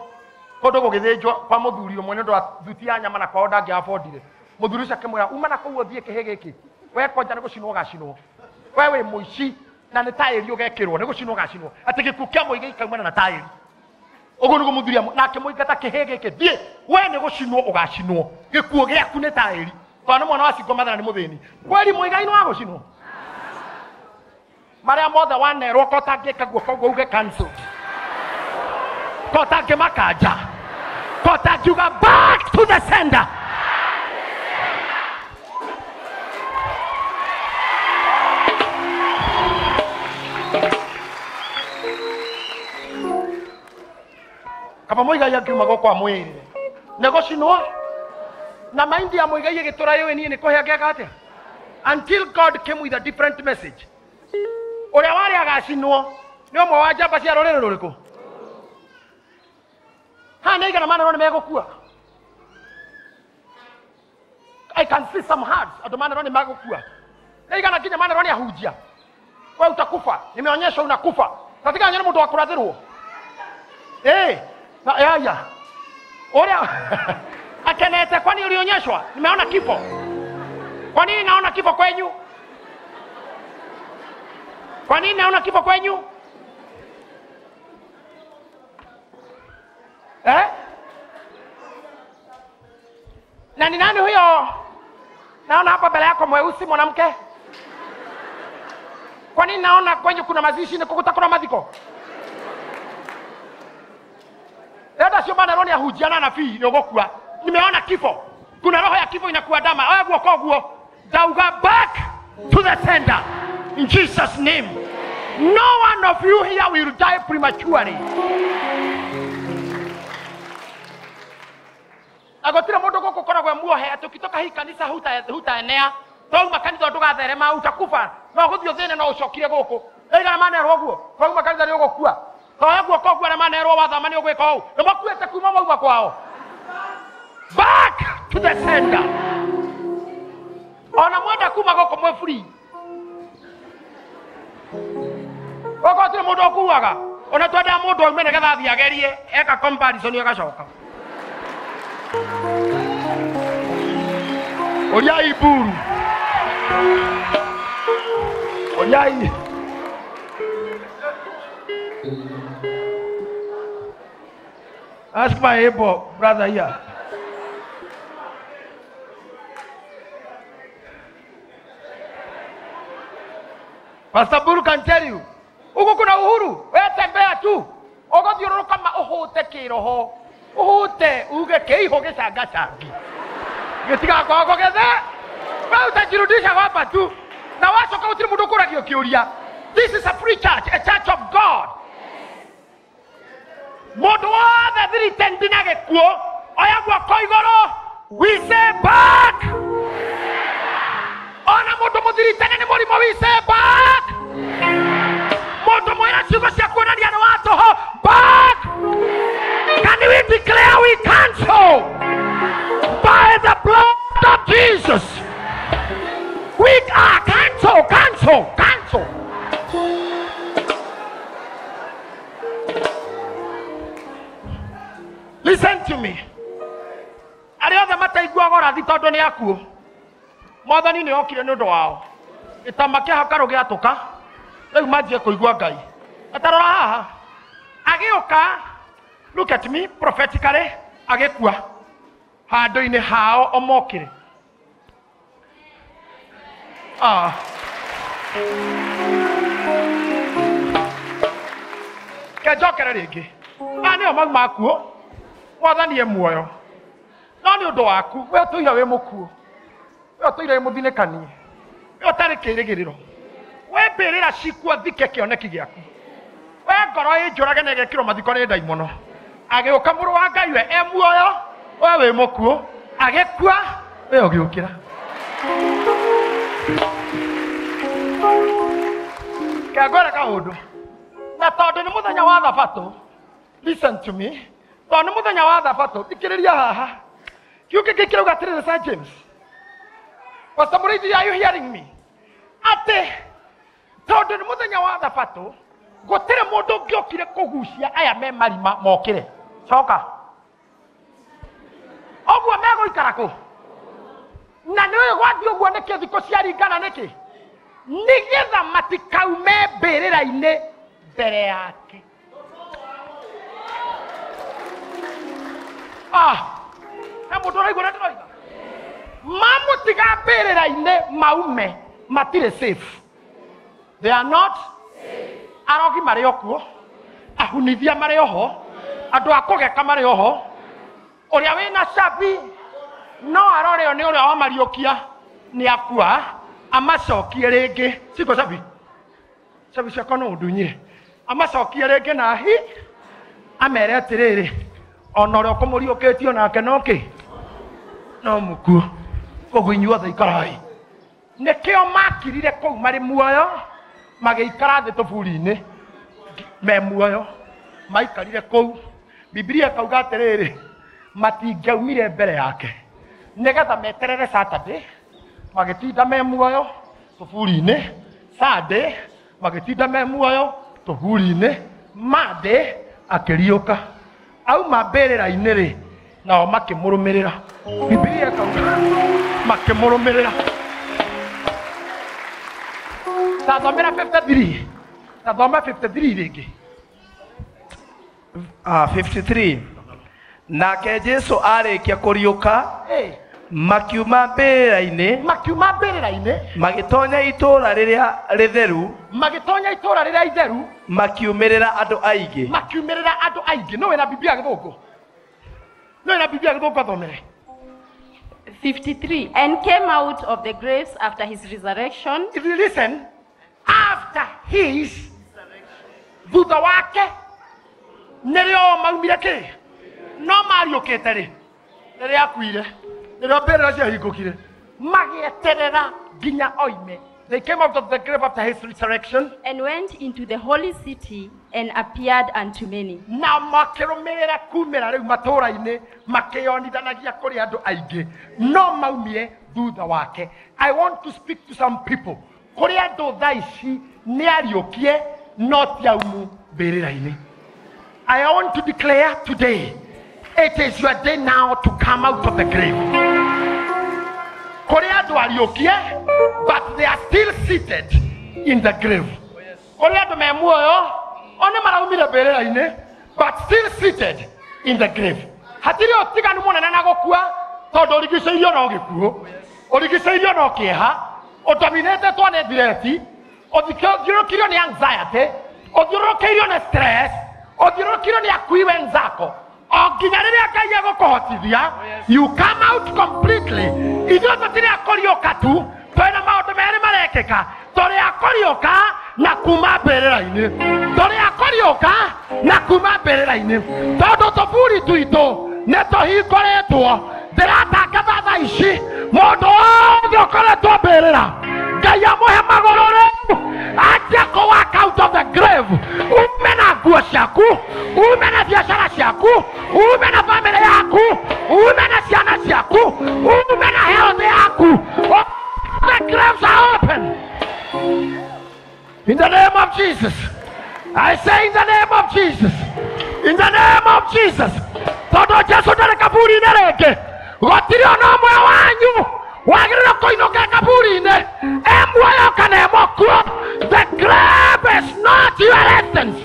Kundu gugithinjwo kwa muthuri umwe ni ndu thuti ya nyama na kwao ndangi afondire. Muthuri ucio akimwira uma na kuu uthie kihe giki. We kwanja ni gucinwo gacinwo. We wi muici na ni tairi ugekirwo ni gucinwo gacinwo. Ati giku kia muigai kaumana na tairi. Ugo nugo muthuria nake muigata kihege ke thie we ni gucinwo ugacinwo gikuo giaku ni tairi twana mwana wa cingo mathana ni muthini kweli muigai no agucinwo maria mothe wanerwo kota ngika guo uge cancel kota ngimakanja kota ngiuga back to the sender. Kapa muigai akiuma goko amwirire nego cinwo na maindi ya muigai igitura yewe ni kuheanga atia until God came with a different message. Uria wari agacinwo ni omwe wa njamba cia rurire ruriku ha na igana manero ni megukua. I can see some hearts ado manero ni megukua na igana kinya manero ni ahujia wewe utakufa nimeonyesha unakufa katika nyani mtu wa kurathirwo na yaya. Oria akenete kwani ulionyeshwa? Nimeona kifo. Kwa nini naona kifo kwenyu? Kwa nini naona kifo kwenyu? Na ni nani huyo? Naona hapa mbele yako mweusi mwanamke. Kwa nini naona kwenyu kuna mazishi na kukutakuna madhiko? Dada sio maana roho ya hujiana na fii ni ogokua. Nimeona kifo. Kuna roho ya kifo inakuwa dama. Wewe guoko guo. Dauga back to the sender. In Jesus name. No one of you here will die prematurely. Agotira mundu goko koragwe muohe tukitoka hii kanisa hutaenea. Twauma kanitha ndugatherema utakufa. No guthio thine no ucokire goko. Eiga maana roho guo. Twauma kanitha ni ugokua. Kwa guoko guo na manero wa thamani ugwika u na makuete kuma mauma kwao. Back to the sender. Ona mwenda kuma goko mwe free. Goko tire mundu okuaga. Ona twenda mundu umene getha thiagerie eka comparison agacoka. Oria iburu. Oria Ask my able brother here. Pastor Buru can tell you. Uko kuna uhuru. Wewe tembea tu. Uko thiororo kama uhute kiroho. Uhute uge keiho gicanga changi. Gitiga kwako gethe. Wewe utajirudisha hapa tu. Na wacoka utiri mundu kuragio kiuria. This is a free church, a church of God. Mundu wothe thiritendi na gikuo oya guoko iguru we say back. Ona mundu muthiritene ni murimo we say back. Mundu mwira ciugo cia kuonania ni watoho back. Can we declare we cancel by the blood of Jesus? We are cancel. Listen to me. Ariothe mataigua gora thi tondu ni akuo. Mwathani ni okire ni undu wao. Itamake hakaro giatuka. Riu manjie kuigua Ngai. Atarora haha. Agioka. Look at me prophetically. Agekua. Handu-ini hao omokire. Kejokere ringi. Ani o magma akuo. Mwathani e muoyo. No ni undu waku we tuira we mukuo. We tuira muthinekanie. We utari kirigiriro. We mbirira cikua thike kioneki giaku. ngoro ĩnjũrage na ĩgekĩrwo mathiko nĩ ndaimono agĩũka mũrũ wa Ngai we muoyo we wĩ mũkuũ agĩkua we ũgĩũkĩra kagora kaũndũ na tondũ nĩ mũthenya wa Thabatũ. Listen to me. Tondũ nĩ mũthenya wa Thabatũ thikĩrĩria haha kiugo gĩkĩ kĩrauga atĩrĩrĩ St. James. Pastor Mũrĩithi, are you hearing me? Atĩ tondũ nĩ mũthenya wa Thabatũ gũtirĩ mũndũ ũngĩokire kũgucia aya me marima mokĩre coka ũguo megũikara kũ na nĩ ũyũ gwathi ũguo nĩkĩ thikũ ciaringana nĩkĩ nĩgetha matikaume mbĩrĩra-inĩ mbere yake. Na mũndũ ũraigua na ndĩroiga mamũtiga mbĩrĩra-inĩ maume matirĩ safe. They are not safe. Arogi marĩ okuo, ahunithia marĩ oho, andũ a kũgeka marĩ oho, ũrĩa wĩna cabi no aroreo nĩ ũrĩa wamariũkia nĩ akua amacokie rĩngĩ. Siko cabi ciakwa no ũndunyire amacokie rĩngĩ na hi amere atĩrĩrĩ ona ũrĩa ũkũmũriũkĩtio nake no kĩ no mũkuo koguo inyuothe ikarai. Nĩkĩo makirire kũu marĩ muoyo magĩikara thĩ tũburi-inĩ me muoyo maikarire kũu. Biblia kauga atĩrĩrĩ matingĩaumire mbere yake nĩgetha meterere Saturday magĩtinda me muoyo tũburi-inĩ, Sunday magĩtinda me muoyo tũburi-inĩ, Monday akĩriũka auma mbĩrĩra-inĩ rĩ nao makĩmũrũmĩrĩra. Biblia kauga makĩmũrũmĩrĩra. Tathomera 53. Tathoma 53 rĩngĩ. 53. Nake Jesu arĩkia kũriũka makiuma mbĩrĩra-inĩ magĩtonya itũũra rĩrĩa rĩtheru makiumĩrĩra andũ aingĩ. No wĩna Biblia gĩthũngũ? No wĩna Biblia gĩthũngũ athomere? 53. And came out of the graves after his resurrection. If you listen, after his thutha wake nĩrĩo maumire kĩ no mariũkĩte rĩ rĩrĩa akuire rĩrĩa mbĩrĩra ciahingũkire magĩeterera nginya oime. They came out of the grave after his resurrection and went into the holy city and appeared unto many. Na makĩrũmĩrĩra kumĩra rĩu matũũra-inĩ makĩyonithanagia kũrĩ andũ aingĩ no maumire thutha wake. I want to speak to some people kũrĩ andũ thaa ici nĩ ariũkie no ti aumu mbĩrĩra-inĩ. I want to declare today it is your day now to come out of the grave. Kũrĩ andũ ariũkie but they are still seated in the grave. Kũrĩ andũ me muoyo one maraumire mbĩrĩra-inĩ but still seated in the grave. Hatirĩ ũtiganu mũnene na gũkua tondũ ũrigicĩirio no gĩkuũ, ũrigicĩirio no kĩeha, ũdominĩtĩtwo nĩ thireti, ũthiũrũkĩirio nĩ anxiety, ũthiũrũkĩirio nĩ stress, ũthiũrũkĩirio nĩ akui wenzako. O nginya rĩrĩa Ngai egũkũhotithia you come out completely. Ithuĩ tũtirĩ akũriũka tu, twĩna maũndũ merĩ marekĩka. Tũrĩ akũriũka na kuma mbĩrĩra-inĩ, tũrĩ akũriũka na kuma mbĩrĩra-inĩ tondũ tũburi tuitũ nĩ tũhingũrĩtwo. Ndĩratangatha thaa ici mũndũ wothe ũkoretwo mbĩrĩra Ngai amũhe magũrũ rĩu anjia kũ-walk out of the grave. Ume na nguo ciaku, ume na biacara ciaku, ume na family yaku, ume na ciana ciaku, ume na health yaku. The graves are open in the name of Jesus. I say in the name of Jesus, in the name of Jesus. Tondũ Jesu ndarĩ kaburi-inĩ rĩngĩ gũtirĩ ona ũmwe wanyu wagĩrĩirwo kũinũka kaburi-inĩ muoyo kana mũkuũ. The grave is not your residence.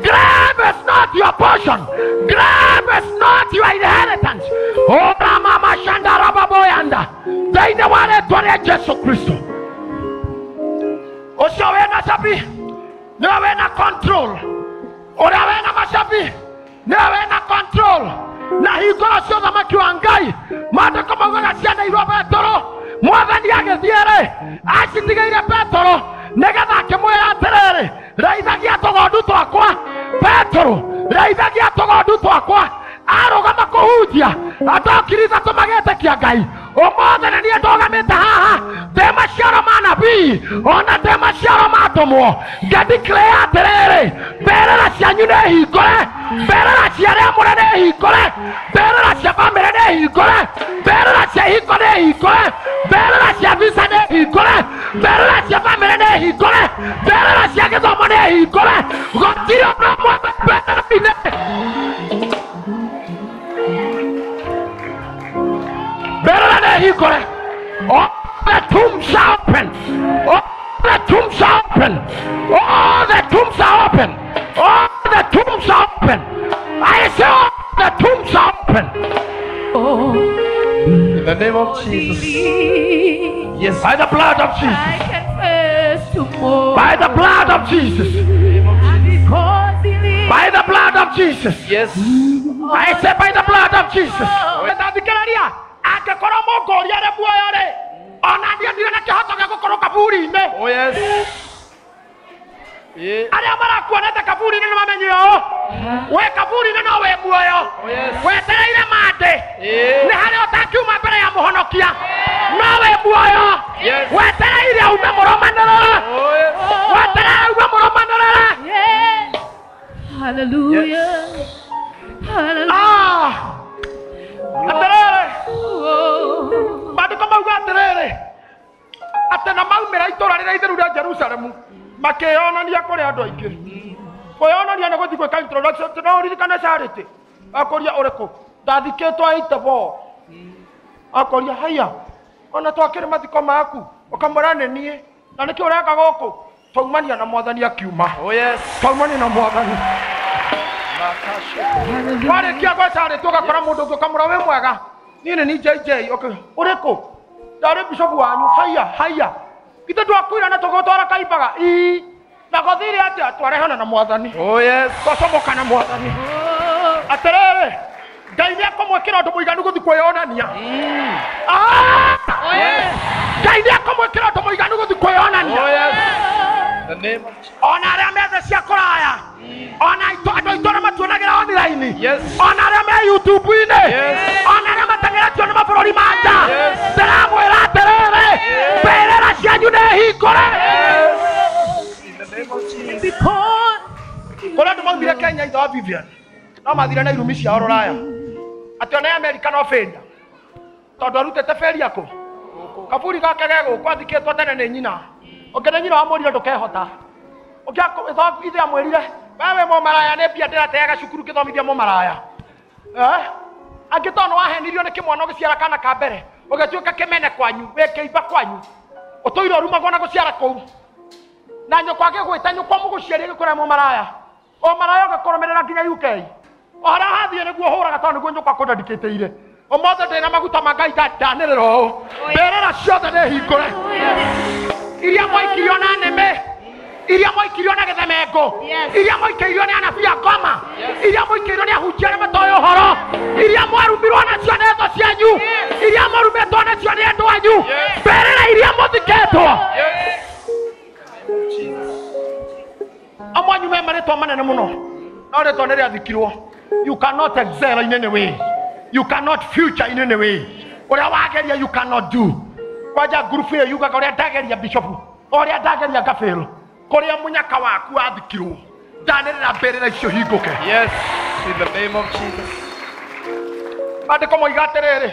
Grave is not your portion. Grave is not your inheritance. Ora mama shandara baboyanda thĩinĩ wa rĩĩtwa rĩa Jesu Kristo. Ũcio wĩna cabi nĩwe wĩna control. Ũrĩa wĩna macabi nĩwe wĩna control. Na hingũra cia ũthamaki wa Ngai maandĩko maugaga cianĩirwo Petero. Mwathani agĩthiĩ-rĩ acitigĩire Petero nĩgetha akĩmwĩra atĩrĩrĩ, rĩithagia tũgondu twakwa turu raithagia tugondu twakwa arugama kuhunjia atokiriza tumagete kia Ngai omothe na nie ndogamite haha tema ciaro manabii ona tema ciaro matumwo ngadeclare atiriri mberera cianyu nĩ hingũre mberera cia rĩa mũre nĩ hingũre mberera cia bamĩrĩ nĩ hingũre mberera cia hingo nĩ hingũre mberera cia visa nĩ hingũre mberera cia bamĩrĩ nĩ hingũre mberera cia gĩthomo nĩ hingũre gũtirĩ ũndũ ũmwe mberera-inĩ Berera nĩ hingũre. All the tombs are open. All the tombs are open. All the tombs are open. All the tombs are open. I say all the tombs are open. In the name of Jesus. Yes. By the blood of Jesus. I confess tomorrow. By the blood of Jesus. By the blood of Jesus. Yes. I say by the blood of Jesus. Angĩkorwo mũngũria rĩ muoyo rĩ ona niĩ ndirĩ na kĩhoto gĩa gũkorwo kaburi-inĩ. Oh yes. Arĩa marakuonete kaburi-inĩ nĩ mamenye ũũ wĩ kaburi-inĩ no wĩ muoyo wetereire mande nĩ harĩa ũtangiuma mbere ya mũhonokia no wĩ muoyo wetereire ume mũrũmanĩrĩre wetereire ume mũrũmanĩrĩre. Hallelujah. Hallelujah. Atĩrĩrĩ maandĩko mauga atĩrĩrĩ atĩ na maumĩra itũũra rĩrĩa itheru rĩa Jerusalemu makĩonania kũrĩ andũ aingĩ. Kwĩonania nĩ gũthiĩ gwĩka introduction no ũririkane Charity akũria ũrĩkũ ndathikĩtwo aitebo akũria haya ona twakĩrĩ mathiko maku ũkamwĩra nĩ niĩ na nĩkĩ ũreka gũkũ twaumania na Mwathani akiuma. Twaumania na Mwathani warĩkia gwa Charity ũgakora mũndũ ũngĩ ũkamũra wĩ mwega niĩ nĩ JJ ũrĩkũ ndarĩ bishop wanyu haya githĩ ndwakwĩra na tũgũtwara kaimbaga na gũthire atĩa twarehana na Mwathani twacomoka na Mwathani. Atĩrĩrĩ Ngai nĩakũmwĩkĩra ũndũ mũiganu gũthiĩ kwĩyonania. Ngai nĩakũmwĩkĩra ũndũ mũiganu gũthiĩ kwĩyonania. Ona arĩa methe cia kũraya ona andũ itũra matuonagĩra online ona arĩa me YouTube-inĩ ona arĩa mateng'eretio nĩ mabũrũri ma nja ndĩramwĩra atĩrĩrĩ mberera cianyu nĩ hingũre. Kũrĩa andũ maumire Kenya ithe wa Vivian no mathire na irumi ciao rũraya atĩ ona Amerika no failure tondũ arutĩte failure kũ kaburi gake gegũkũ athikĩtwo tene nĩ nyina ũngĩ nĩ nyina wamũrire ndũkehota ũngĩ ithe amwĩrire wewe mũmaraya nĩ mbia ndĩrateaga cukuru kĩthomithia mũmaraya angĩ tondũ nĩ wahenirio nĩ kĩmwana ũgĩciara kana ka mbere ũgĩtuĩka kĩmene kwanyu wĩ kĩimba kwanyu ũtũire ũrumagwo na gũciara kũu na nyũkwa agĩgwĩta nyũkwa mũgũciari gĩkũrĩa mũmaraya ũmaraya ũgakũrũmĩrĩra nginya UK o harĩa hathiĩ nĩguo hũraga tondũ nĩguo nyũkwa kũndandĩkĩtĩire ũmothe ndĩna maguta ma Ngai ndanĩrĩra ũũ mberera ciothe nĩ hingũre iria mwaikirio na nĩmĩ iria mwaikirio na gĩthemengo iria mwaikirio nĩ anabii a ngoma iria mwaikirio nĩ ahunjia arĩa matoĩ ũhoro iria mwarumirwo nacio nĩ thũ cianyu iria mwarumĩtwo nacio nĩ andũ anyu mberera iria mũthikĩtwo amwanyu me marĩtwa manene mũno no rĩtwa nĩ rĩathikirwo. You cannot excel in any way. You cannot future in any way. Ũrĩa wageria you cannot do. Kwaja group ĩyo yugaga ũrĩa ndageria bishop ũrĩa ndageria gabĩro kũrĩa mũnyaka waku wathikirwo ndanĩrĩra mberera icio hingũke. Yes, in the name of Jesus. Maandĩko moiga atĩrĩrĩ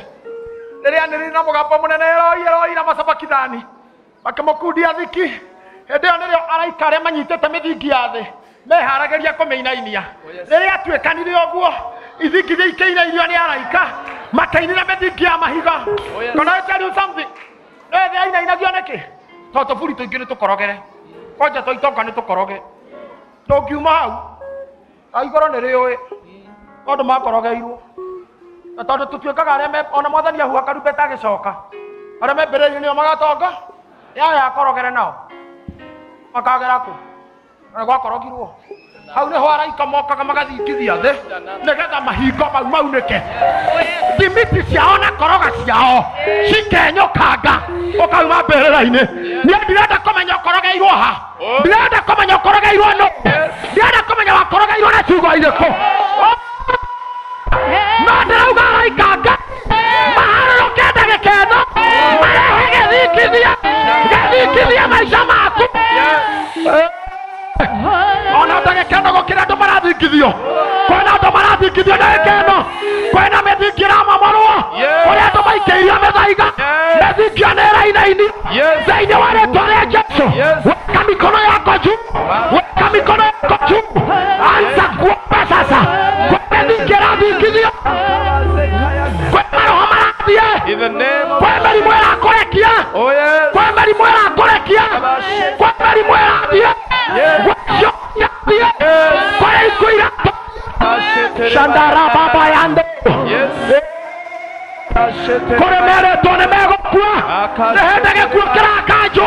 rĩrĩa nĩrĩ na mũgambo mũnene Eloi na macabakithani makĩmũkundia thiki hĩndĩ ĩyo nĩrĩo araika arĩa manyitĩte mĩthingi ya thĩ meharagĩria kũmĩinainia rĩrĩa atuĩkanire ũguo ithingi ikĩinairio nĩ araika makainĩra mĩthingi ya mahiga. Can I tell you something? Thĩ ainainagio nĩkĩ tondũ tũburi tũingĩ nĩ tũkorogere kwanja tũitonga nĩ tũkoroge tũngiuma hau aigũrũ nĩ rĩũĩ tondũ makorogeirwo na tondũ tũtuĩkaga arĩa ona Mwathani ahuha karumbeta agĩcoka arĩa me mbere-inĩ nĩo magatonga yaya akorogere nao makagera kũ na gwakorogirwo hau nĩho araika mokaga magathingithia thĩ nĩgetha mahingo mau maunĩke thimiti ciao na koroga ciao cikenyũkanga ũkauma mberera-inĩ. Niĩ ndirenda kũmenya ũkorogeirwo ha ndirenda kũmenya ũkorogeirwo nũ ndirenda kũmenya wakorogeirwo na ciugo ndawa iriko no ndirauga araikanga maharũrũke ndagĩkeno marehe gĩthikithia maica maku ona ndagĩkeno gũkĩra andũ marathikithio kwĩna andũ marathikithio ndagĩkeno kwĩna mĩthingio ĩramomorwo kũrĩa andũ maikĩirio mĩthaiga mĩthingio nĩ ĩrainaini thĩinĩ wa rĩĩtwa rĩa Jesũ weka mikono yako juu weka mikono yako juu anza kuomba sasa kwa mĩthingio ĩrathikithio kwĩna roho marathie kwa mĩrimũ ĩrakũrekia kwa mĩrimũ ĩrakũrekia kwa mĩrimũ ĩrathie kwa ikuira Shandara baba yando kore mere tone mego kwa nehende gekuo kirakajo